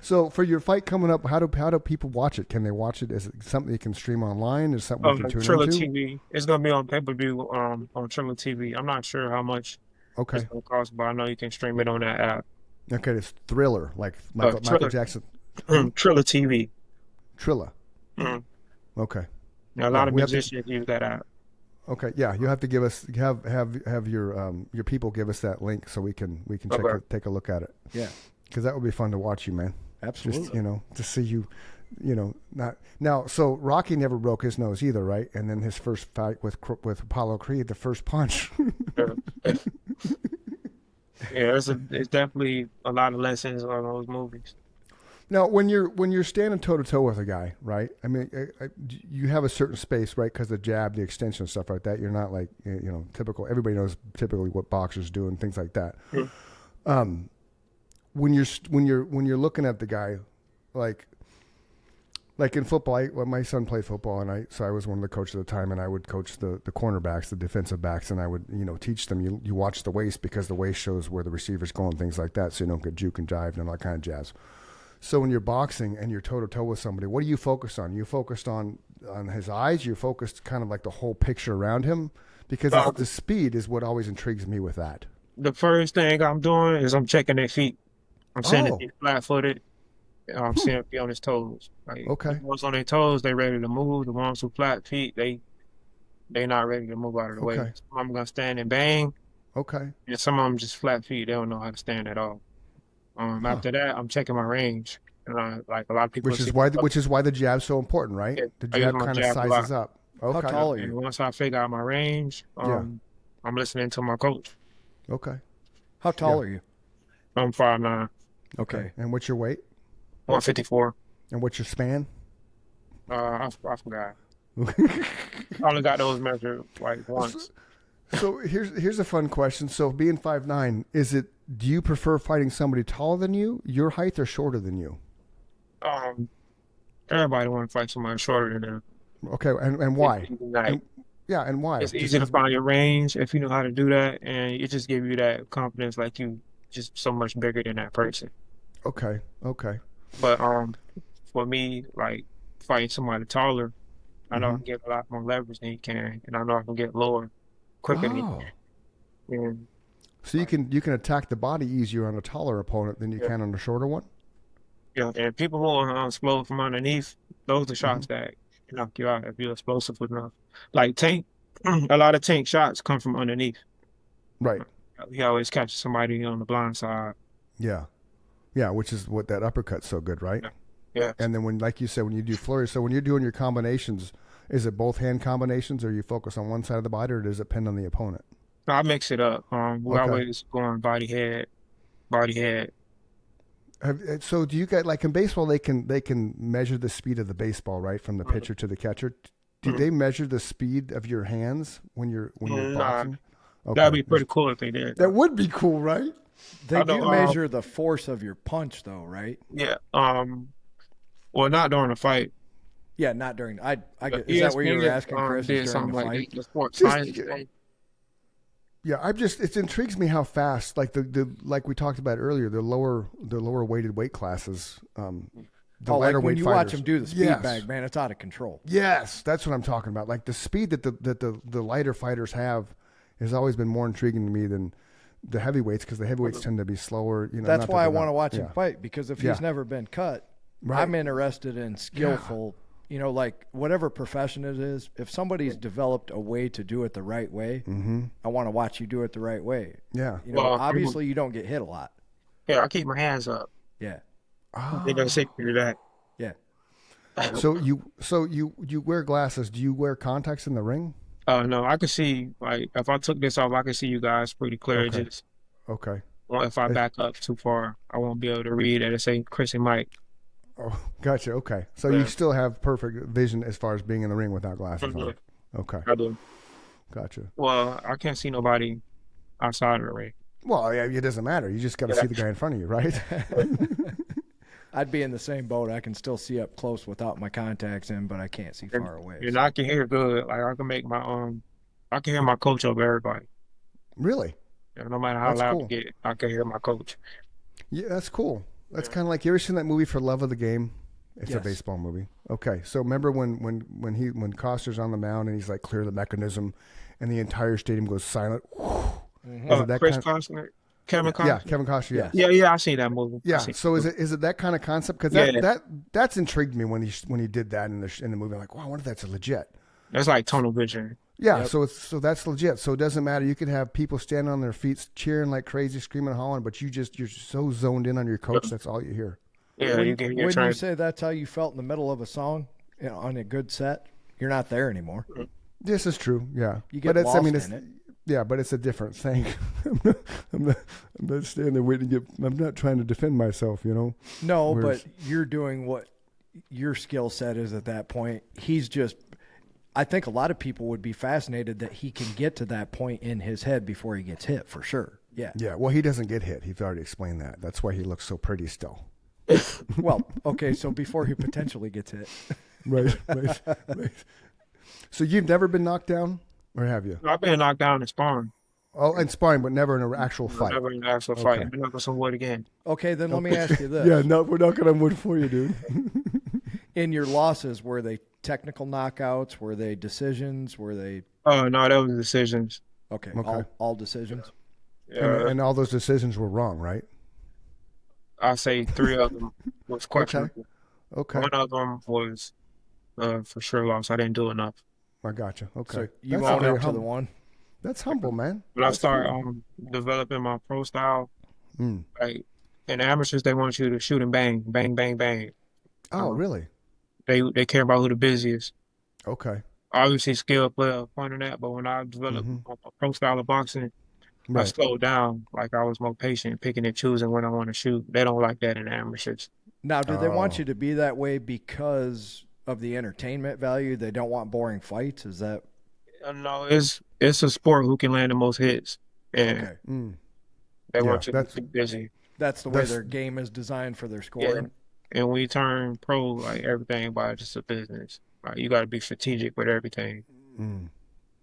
So for your fight coming up, how do people watch it? Can they watch it? Is it something you can stream online? Is it something you can tune Triller into? TV. It's gonna be on pay-per-view on Triller TV. I'm not sure how much it's Okay. gonna cost, but I know you can stream it on that app. Okay, it's Thriller, like Michael Triller. Jackson. Triller TV. Trilla. Mhm. Okay. Now, a Yeah, lot of we have to- musicians use that app. Okay. Yeah, you have to give us have your people give us that link so we can Okay. take a look at it, Yeah, because that would be fun to watch you, man. absolutely. Just to see you, not now. So Rocky never broke his nose either, right? And then his first fight with Apollo Creed, the first punch. Yeah, it's definitely a lot of lessons on those movies. Now, when you're standing toe to toe with a guy, right? I mean, you have a certain space, right? Because the jab, the extension, stuff like that. You're not like typical. Everybody knows typically what boxers do and things like that. Mhm. When you're looking at the guy, like in football, my son played football, and I was one of the coaches at the time, and I would coach the cornerbacks, the defensive backs, and I would teach them. You watch the waist, because the waist shows where the receiver's going, things like that, so you don't get juke and jive and all that kind of jazz. So when you're boxing and you're toe to toe with somebody, what do you focus on? You focused on his eyes. You focused kind of like the whole picture around him, because the speed is what always intrigues me with that. The first thing I'm doing is I'm checking their feet. I'm seeing if they're flat-footed. I'm seeing if they're on his toes. Like, Okay. the ones on their toes, they ready to move. The ones with flat feet, they not ready to move out of the way. Okay. Some of them gonna stand and bang, Okay. and some of them just flat feet. They don't know how to stand at all. After that, I'm checking my range, and like a lot of people Which is see why the jab's so important, right? Yeah, The I use jab my kind of jab a lot. sizes up. Okay. How tall are And you? once I figure out my range, Yeah. I'm listening to my coach. Okay. How tall Yeah. are you? I'm 5'9", Okay. And what's your weight? 154. And what's your span? I forgot. I only got those measured like once. So here's a fun question. So being 5'9", do you prefer fighting somebody taller than you, your height, or shorter than you? um, everybody want to fight somebody shorter than them. Okay, and why? Like, And yeah, and why? it's Just easy to because. find your range if you know how to do that, and it just give you that confidence, like you just so much bigger than that person. Okay, okay. But for me, like fighting somebody taller, I know I Hmm. can get a lot more leverage than he can, and I know I can get lower quicker than he Oh, can. And so like, you can attack the body easier on a taller opponent than you yeah, can on a shorter one. yeah. And people who are explode from underneath, those are Hmm. shots that can knock you out if you're explosive enough. Like Tank, a lot of Tank shots come from underneath. Right. He always catches somebody on the blind side. Yeah. Yeah, which is what that uppercut's so good, right? Yeah. Yeah. And then when, like you said, when you do flurries, so when you're doing your combinations, is it both hand combinations, or you focus on one side of the body, or does it depend on the opponent? So I mix it up. We Okay. always going body head. So do you guys like in baseball? They can measure the speed of the baseball, right, from the pitcher to the catcher. Do they measure the speed of your hands when you're Nah, boxing? that'd Okay, be pretty cool if they did. that would be cool, right? They I do know. measure the force of your punch, though, right? Yeah. Well, not during the fight. Yeah, not during. Is that what you were ESPN asking, Chris? Is did during something the like fight? the sports Just science thing. yeah, I'm just it intrigues me how fast like the like we talked about earlier the lower weighted weight classes the Oh, lighter like when weight you fighters. watch them do the speed Yes. bag, man, it's out of control. Yes, that's what I'm talking about. Like the speed that the lighter fighters have has always been more intriguing to me than the heavyweights because the heavyweights tend to be slower. You know, That's not that why I they're want to not- watch yeah. him fight, because if Yeah. he's never been cut, Right. I'm interested in skillful. You know, like whatever profession it is, if somebody's developed a way to do it the right way, I want to watch you do it the right way. Yeah. You know, Well, obviously you don't get hit a lot. Yeah, I keep my hands up. Yeah, They don't say to do that. yeah. So you wear glasses. Do you wear contacts in the ring? No, I could see like if I took this off, I could see you guys pretty clear. Okay. Just Okay. if I Eh, back up too far, I won't be able to read it. It say Chris and Mike. Oh, gotcha. Okay. So Yeah. you still have perfect vision as far as being in the ring without glasses on. Okay. I do. Gotcha. Well, I can't see nobody outside of the ring. Well, yeah, it doesn't matter. You just got to Yeah. see the guy in front of you, right? I'd be in the same boat. I can still see up close without my contacts in, but I can't see far away. And I can hear good. Like I can make my I can hear my coach over everybody. Really? No matter how That's loud cool. I get, I can hear my coach. Yeah, that's cool. That's kind of like you ever seen that movie For Love of the Game? It's a Yes. baseball movie. Okay, so remember when Costner's on the mound and he's like clear the mechanism, and the entire stadium goes silent. Is it that Chris kind? Costner, Kevin Costner. Yeah, Kevin Costner. Yeah. Yes. Yeah, I seen that movie. Yeah. I seen So that is it that kind of concept? Because Yeah. that's intrigued me when he did that in the movie. I'm like, wow, I wonder if that's legit. That's like tunnel vision. Yeah. Yep. So that's legit. So it doesn't matter. You could have people standing on their feet cheering like crazy, screaming, hollering, but you're so zoned in on your coach. That's all you hear. Yeah, When, you can hear when you trying. say that's how you felt in the middle of a song, you know, on a good set, you're not there anymore. This is true. Yeah. You get but lost it's in it. yeah, but it's a different thing. I'm not standing there waiting to get. I'm not trying to defend myself. You know. No, Whereas- but you're doing what your skill set is at that point. He's just. I think a lot of people would be fascinated that he can get to that point in his head before he gets hit, for sure. Yeah. Yeah. Well, he doesn't get hit. He's already explained that. That's why he looks so pretty still. Well, okay, so before he potentially gets hit. Right. Right. So you've never been knocked down, or have you? I've been knocked down in sparring. Oh, in sparring, but never in an actual fight. Never in an actual Okay. fight. I've been knocking some wood again. Okay, then let me ask you this. Yeah, no, we're knocking on wood for you, dude. In your losses, were they technical knockouts? Were they decisions? Were they Oh no, that was decisions. okay? Okay. All decisions. Yeah, And all those decisions were wrong, right? I say 3 of them was questionable. Okay. One of them was for sure lost. I didn't do enough. I gotcha. Okay. So you That's own very up to the humble. one. That's humble, man. When I That's started cool. developing my pro style, Mm. like in amateurs, they want you to shoot and bang, bang, bang, bang. Oh, really? They care about who the busiest. Okay. Obviously, skill play a part in that, but when I developed my pro style of boxing, I Right. slowed down. Like I was more patient, picking and choosing when I want to shoot. They don't like that in amateurs. Now, do they want Oh. you to be that way because of the entertainment value? They don't want boring fights. Is that No, it's a sport who can land the most hits, and okay? Mm. they Yeah, want you to that's- be busy. That's the way That's- their game is designed for their Yeah, scoring. And when you turn pro, like everything about it's just a business. Like you got to be strategic with everything.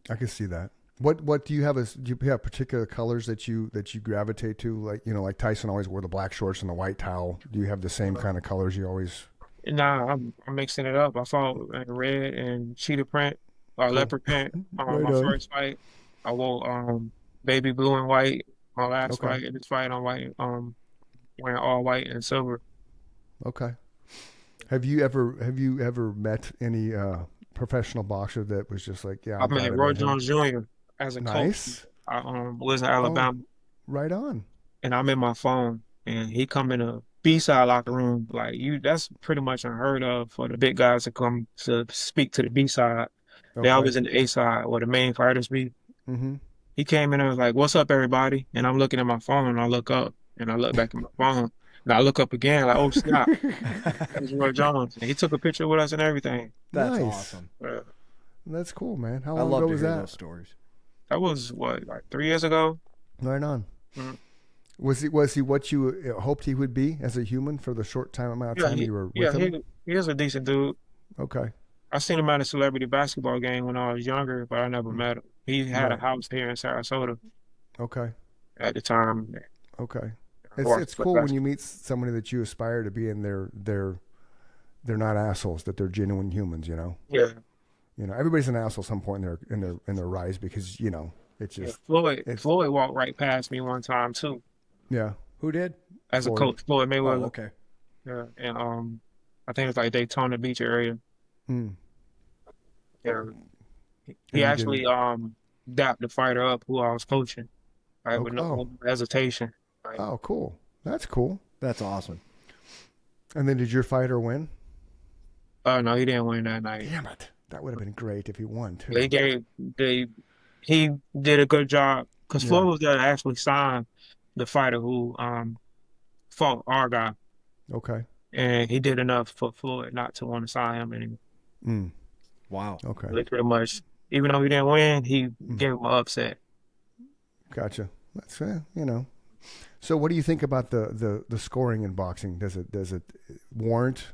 I can see that. What do you have as do you have particular colors that you gravitate to? Like like Tyson always wore the black shorts and the white towel. Do you have the same kind of colors you always? Nah, I'm mixing it up. I fought in red and cheetah print or Cool. leopard print. Right My on. first fight, I wore baby blue and white. My last Okay. fight, in this fight, I'm white, wearing all white and silver. Okay. Have you ever met any professional boxer that was just like, yeah, I I'm glad met I Roy met him? Jones Jr. as a coach. Nice. I was in Oh, Alabama, right on. and I'm in my phone, and he come in a B-side locker room. Like that's pretty much unheard of for the big guys to come to speak to the B-side. They Okay. always in the A-side where the main fighters be. Mm-hmm. He came in and was like, "What's up, everybody?" And I'm looking at my phone, and I look up, and I look back at my phone, and I look up again, like, "Oh snap, that's Roy Jones." And he took a picture with us and everything. That's Nice. awesome. That's cool, man. How I long love ago to was hear that? those stories. That was what, like 3 years ago. Right on. Mhm. Was he what you hoped he would be as a human for the short amount of Yeah, time you were with him? he is a decent dude. Okay. I seen him at a celebrity basketball game when I was younger, but I never Mm. met him. He had a Right. house here in Sarasota Okay. at the time. Okay. I It's watched it's the cool when you basketball. meet somebody that you aspire to be, and they're not assholes, that they're genuine humans. Yeah, Everybody's an asshole at some point in their rise because it's yeah. just it's Floyd walked right past me one time too, yeah. Who did? as a Floyd. coach, Floyd Oh, Mayweather. okay. Yeah, and I think it's like Daytona Beach area. Mm. Yeah, he And you actually didn't. dapped the fighter up who I was coaching, like with Okay. no hesitation. Like, Oh, cool. That's cool. That's awesome. And then did your fighter win? oh no, he didn't win that night. Damn it. That would have been great if he won They too. gave they he did a good job because Yeah. Floyd was there to actually sign the fighter who fought our guy, Okay. and he did enough for Floyd not to want to sign him anymore. Mm. Wow. Okay. They pretty much, even though he didn't win, he Mm. gave him an upset. Gotcha. That's So what do you think about the scoring in boxing? Does it warrant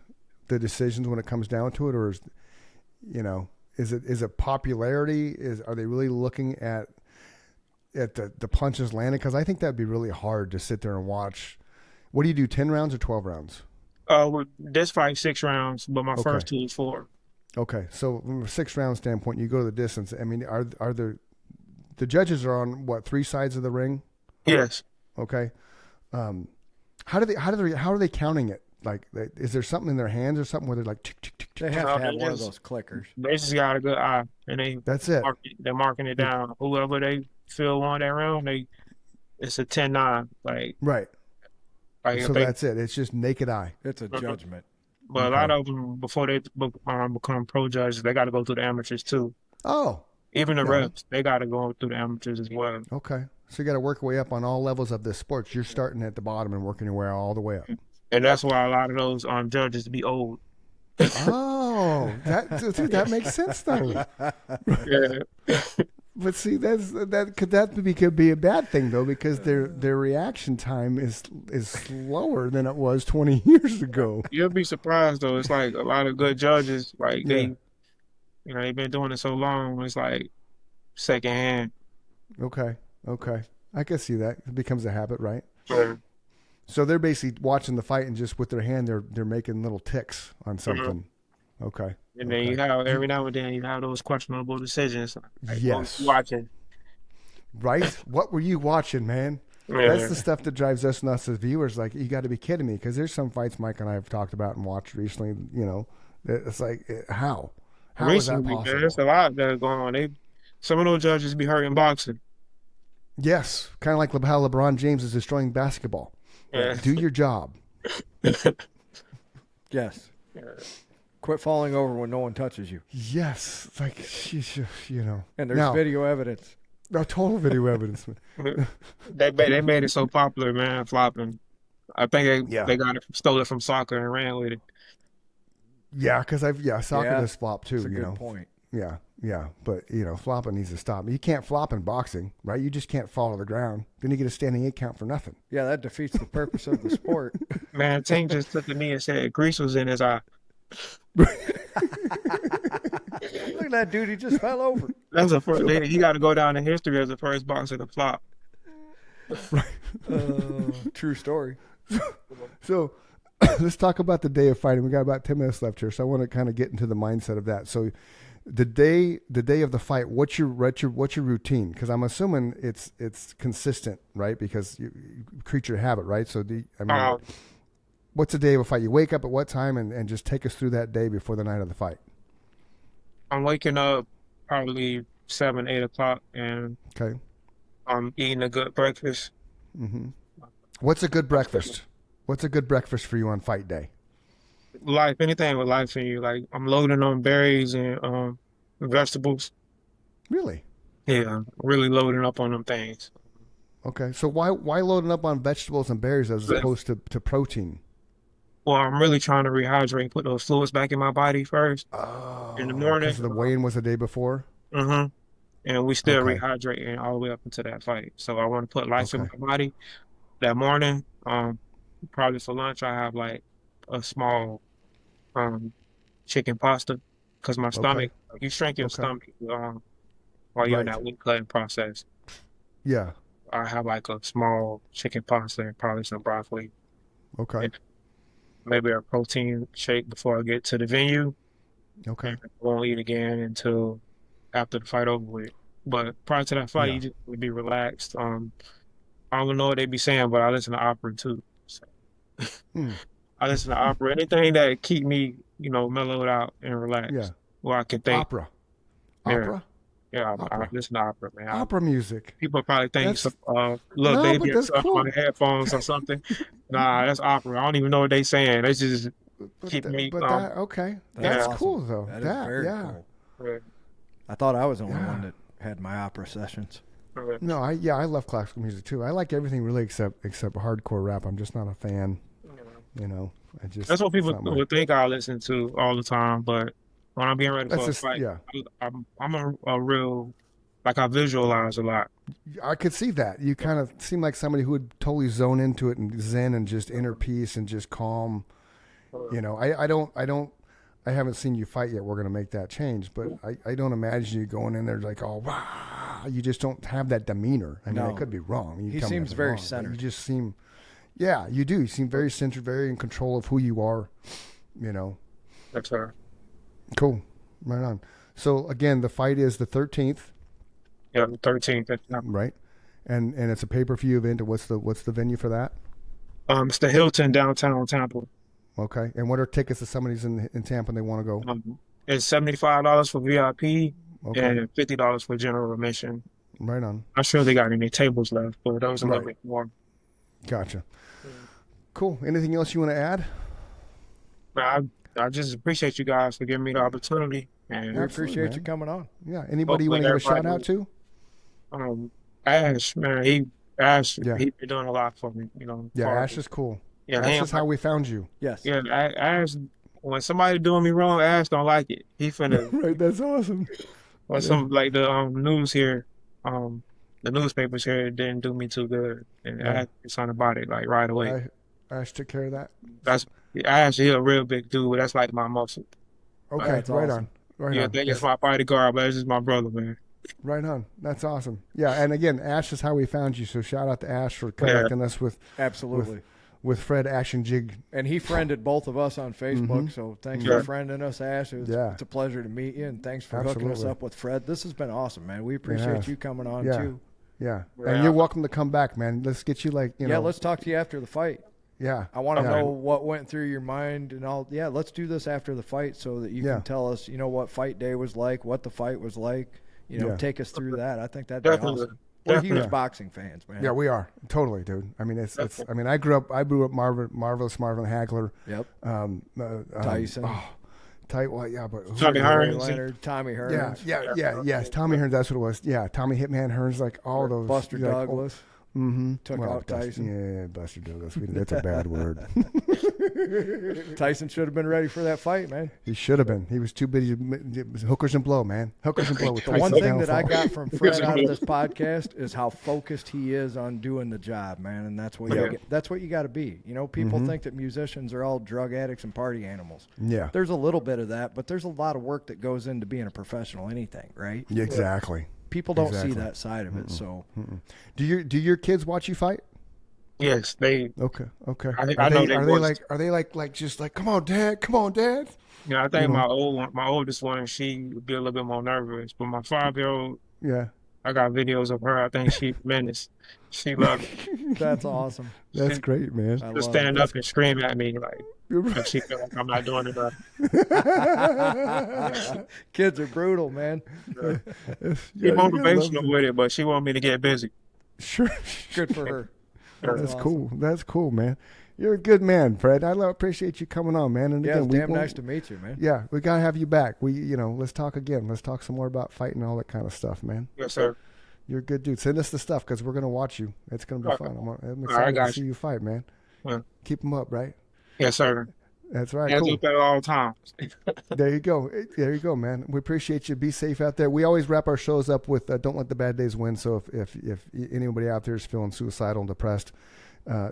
the decisions when it comes down to it, or is it popularity? Are they really looking at the punches landed? Because I think that'd be really hard to sit there and watch. What do you do? 10 rounds or 12 rounds? With this fight 6 rounds, but my Okay. first two was 4. Okay, so from a 6 round standpoint, you go to the distance. I mean, are the judges are on what, 3 sides of the ring? Yes. Okay. How are they counting it? Like, is there something in their hands or something where they're like, tick, tick, tick, tick? They have No, to have they one of just- those clickers. They just got a good eye, and That's it. they're marking it down. Whoever they feel won that round, it's a 10-9. Right. Like So if they, that's it. It's just naked eye. It's a judgment. but a lot of them before they become pro judges, they got to go through the amateurs too. Oh, Even the yeah. reps, they got to go through the amateurs as well. Okay. So you got to work your way up on all levels of this sport. You're starting at the bottom and working your way all the way up. And that's why a lot of those judges be old. Oh, that makes sense though. Yeah. But see, could be a bad thing though, because their reaction time is slower than it was 20 years ago. You'll be surprised though. It's like a lot of good judges, like Yeah. they've been doing it so long. It's like secondhand. Okay. I can see that. It becomes a habit, right? Yeah. So they're basically watching the fight and just with their hand, they're making little ticks on something. Okay. And then you have every now and then you have those questionable decisions. Like, Yes. watching. Right? What were you watching, man? Yeah. That's the stuff that drives us nuts as viewers. Like, you got to be kidding me, because there's some fights Mike and I have talked about and watched recently. It's like, how? How is that Recently, possible? there's a lot that's going on. Some of those judges be hurting boxing. Yes, kind of like how LeBron James is destroying basketball. Yeah. Do your job. Yes. Quit falling over when no one touches you. Yes, like And there's Now- video evidence. no total video evidence. They made it so popular, man, flopping. I think Yeah. they stole it from soccer and ran with it. Yeah, because soccer Yeah, does flop too. That's a good point. Yeah, Yeah, but flopping needs to stop. You can't flop in boxing, right? You just can't fall to the ground. Then you get a standing 8 count for nothing. Yeah, that defeats the purpose of the sport. Man, Tank just looked at me and said grease was in his eye. Look at that dude, he just fell over. That's the first. He got to go down in history as the first boxer to flop. True story. So let's talk about the day of fighting. We got about 10 minutes left here, so I want to kind of get into the mindset of that. So the day of the fight, what's your routine? Because I'm assuming it's consistent, right? Because you creature habit, right? So what's the day of a fight? You wake up at what time, and just take us through that day before the night of the fight. I'm waking up probably 7, 8 o'clock, and okay, I'm eating a good breakfast. Mm-hmm. What's a good breakfast? What's a good breakfast for you on fight day? Life, anything with life in you. Like, I'm loading on berries and vegetables. Really? Yeah, really loading up on them things. Okay, so why loading up on vegetables and berries as opposed to protein? Well, I'm really trying to rehydrate, put those fluids back in my body first. Oh, in the morning. Because the weigh-in was the day before? Mm-hmm. And we still rehydrating all the way up into that fight. So I want to put life in my body. That morning, probably for lunch, I have like a small chicken pasta, because my stomach, you shrink your stomach while you're in that weight cutting process. Yeah. I have like a small chicken pasta and probably some broccoli. Okay. And maybe a protein shake before I get to the venue. Okay. I won't eat again until after the fight over with. But prior to that fight, you just would be relaxed. I don't know what they be saying, but I listen to opera too. So. I listen to opera. Anything that keep me, mellowed out and relaxed. Yeah. Where I can think. Opera. Yeah, I listen to opera, man. Opera music. People probably think little baby or something on the headphones or something. Nah, that's opera. I don't even know what they saying. They just keep me. That's cool though. That is very cool. Right. I thought I was the only one that had my opera sessions. Right. No, I love classical music too. I like everything really except hardcore rap. I'm just not a fan. That's what people would think I listen to all the time, but when I'm being ready for a fight, I'm a real, I visualize a lot. I could see that. You kind of seem like somebody who would totally zone into it and zen and just inner peace and just calm. I haven't seen you fight yet. We're going to make that change, but I don't imagine you going in there like, oh, wow. You just don't have that demeanor. I mean, I could be wrong. He seems very centered. You just seem, you do. You seem very centered, very in control of who you are, That's right. Cool. Right on. So, again, the fight is the 13th. Yeah, the 13th. Right. And it's a pay-per-view event. What's the venue for that? It's the Hilton downtown Tampa. Okay. And what are tickets to somebody's in Tampa and they want to go? It's $75 for VIP and $50 for general admission. Right on. I'm sure they got any tables left, but those a little bit more. Gotcha. Cool. Anything else you want to add? I just appreciate you guys for giving me the opportunity. And we appreciate you coming on. Yeah. Anybody you want to give a shout out to? Ash, man. He been doing a lot for me. Yeah, Ash is cool. Yeah, Ash is how we found you. Yes. Yeah, Ash. When somebody doing me wrong, Ash don't like it. He finna. Right. That's awesome. Or some like the news here, the newspapers here didn't do me too good, and Ash is on about it like right away. Ash took care of that. That's Ash. He a real big dude. That's like my muscle. Okay, right awesome. On. Right on. Think it's my bodyguard, but it's just my brother, man. Right on. That's awesome. Yeah, and again, Ash is how we found you. So shout out to Ash for connecting us with with Fred, Ash, and Jig. And he friended both of us on Facebook. So thanks for friending us, Ash. It's a pleasure to meet you, and thanks for hooking us up with Fred. This has been awesome, man. We appreciate you coming on too. Yeah, and you're welcome to come back, man. Let's get you let's talk to you after the fight. Yeah. I want to know what went through your mind and all. Yeah, let's do this after the fight so that you can tell us, what fight day was like, what the fight was like. Take us through that. I think that'd be awesome. We're huge boxing fans, man. Yeah, we are. Totally, dude. I mean, I grew up Marvelous Marvin Hagler. Yep. Tyson. But Tommy Hearns. Leonard, Tommy Hearns. Yes. Tommy Hearns, that's what it was. Yeah, Tommy Hitman Hearns, like all those. Buster Douglas. Took out Tyson. Yeah, Buster Douglas. That's a bad word. Tyson should have been ready for that fight, man. He should have been. He was too busy. It was hookers and blow, man. Hookers and blow. With The Tyson's one thing downfall. that I got from Fred out of this podcast is how focused he is on doing the job, man. And that's what that's what you got to be. You know, people think that musicians are all drug addicts and party animals. Yeah. There's a little bit of that, but there's a lot of work that goes into being a professional anything, right? Yeah, exactly. People don't see that side of it. So, do your kids watch you fight? Yes, they. Okay. I know they. Are they like just like come on, dad? Yeah, I think my oldest one, she would be a little bit more nervous, but my 5-year-old, yeah, I got videos of her. I think she's menace. She loves it. That's awesome. That's great, man. She'll stand up and scream at me like she feel like I'm not doing enough. Kids are brutal, man. She's motivational with it, but she want me to get busy. Sure. Good for her. That's awesome. Cool. That's cool, man. You're a good man, Fred. I appreciate you coming on, man. And again, it's damn nice to meet you, man. Yeah, we gotta have you back. Let's talk again. Let's talk some more about fighting and all that kind of stuff, man. Yes, sir. You're a good dude. Send us the stuff because we're gonna watch you. It's gonna be fun. I'm excited to see you fight, man. Yeah. Keep them up, right? Yes, sir. That's right. Hands up at all times. There you go. There you go, man. We appreciate you. Be safe out there. We always wrap our shows up with "Don't let the bad days win." So if anybody out there is feeling suicidal and depressed,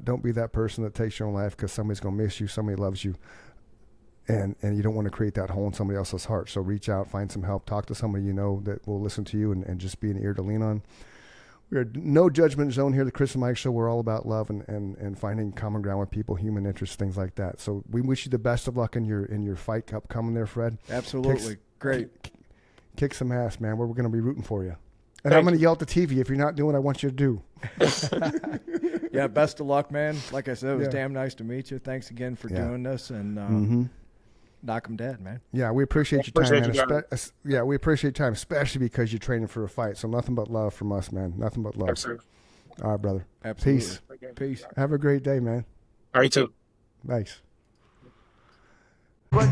don't be that person that takes your own life because somebody's gonna miss you. Somebody loves you. And you don't want to create that hole in somebody else's heart. So reach out, find some help, talk to somebody you know that will listen to you and just be an ear to lean on. We are no judgment zone here, the Chris and Mike Show. We're all about love and finding common ground with people, human interests, things like that. So we wish you the best of luck in your fight upcoming there, Fred. Absolutely. Great. Kick some ass, man. We're going to be rooting for you. And I'm going to yell at the TV if you're not doing what I want you to do. Yeah, best of luck, man. Like I said, it was damn nice to meet you. Thanks again for doing this. And knock them dead, man. Yeah, we appreciate your time, man. We appreciate your time, especially because you're training for a fight. So nothing but love from us, man. Nothing but love. Absolutely. All right, brother. Absolutely. Peace. Have a great day, man. All right, too. Thanks. Let's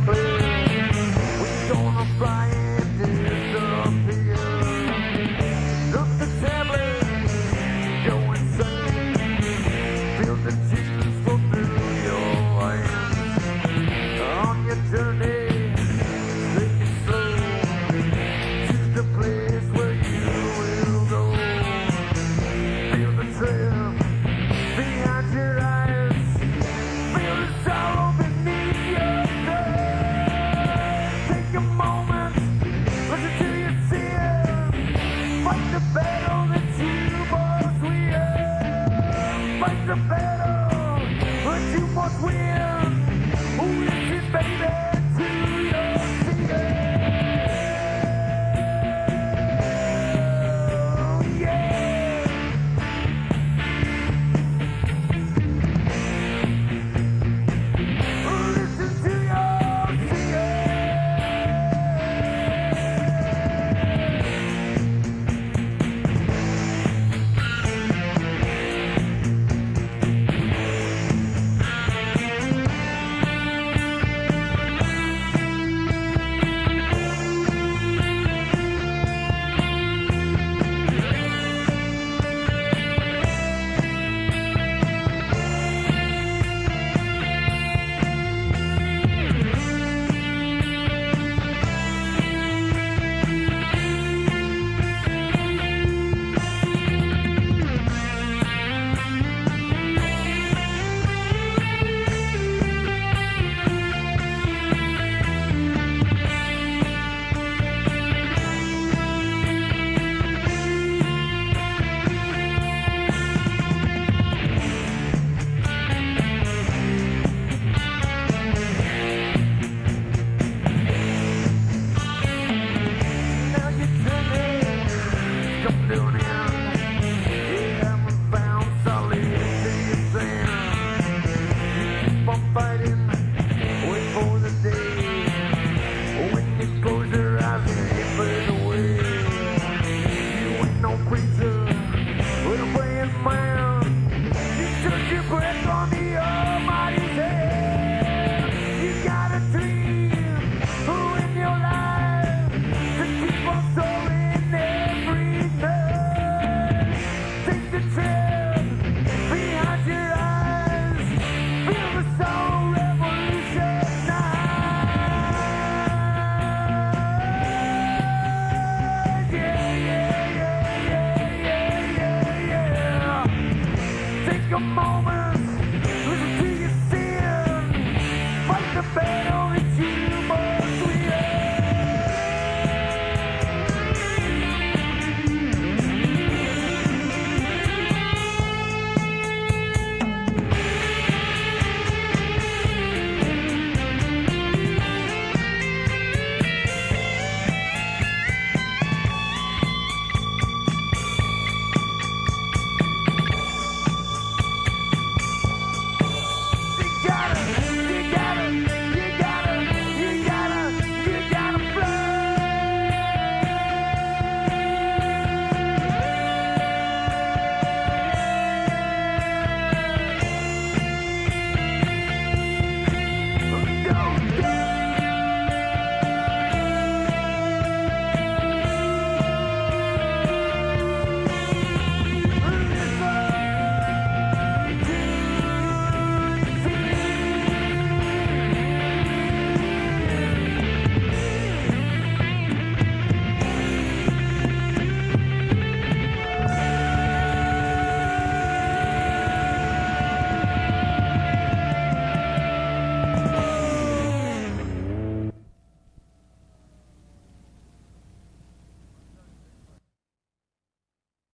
a moment.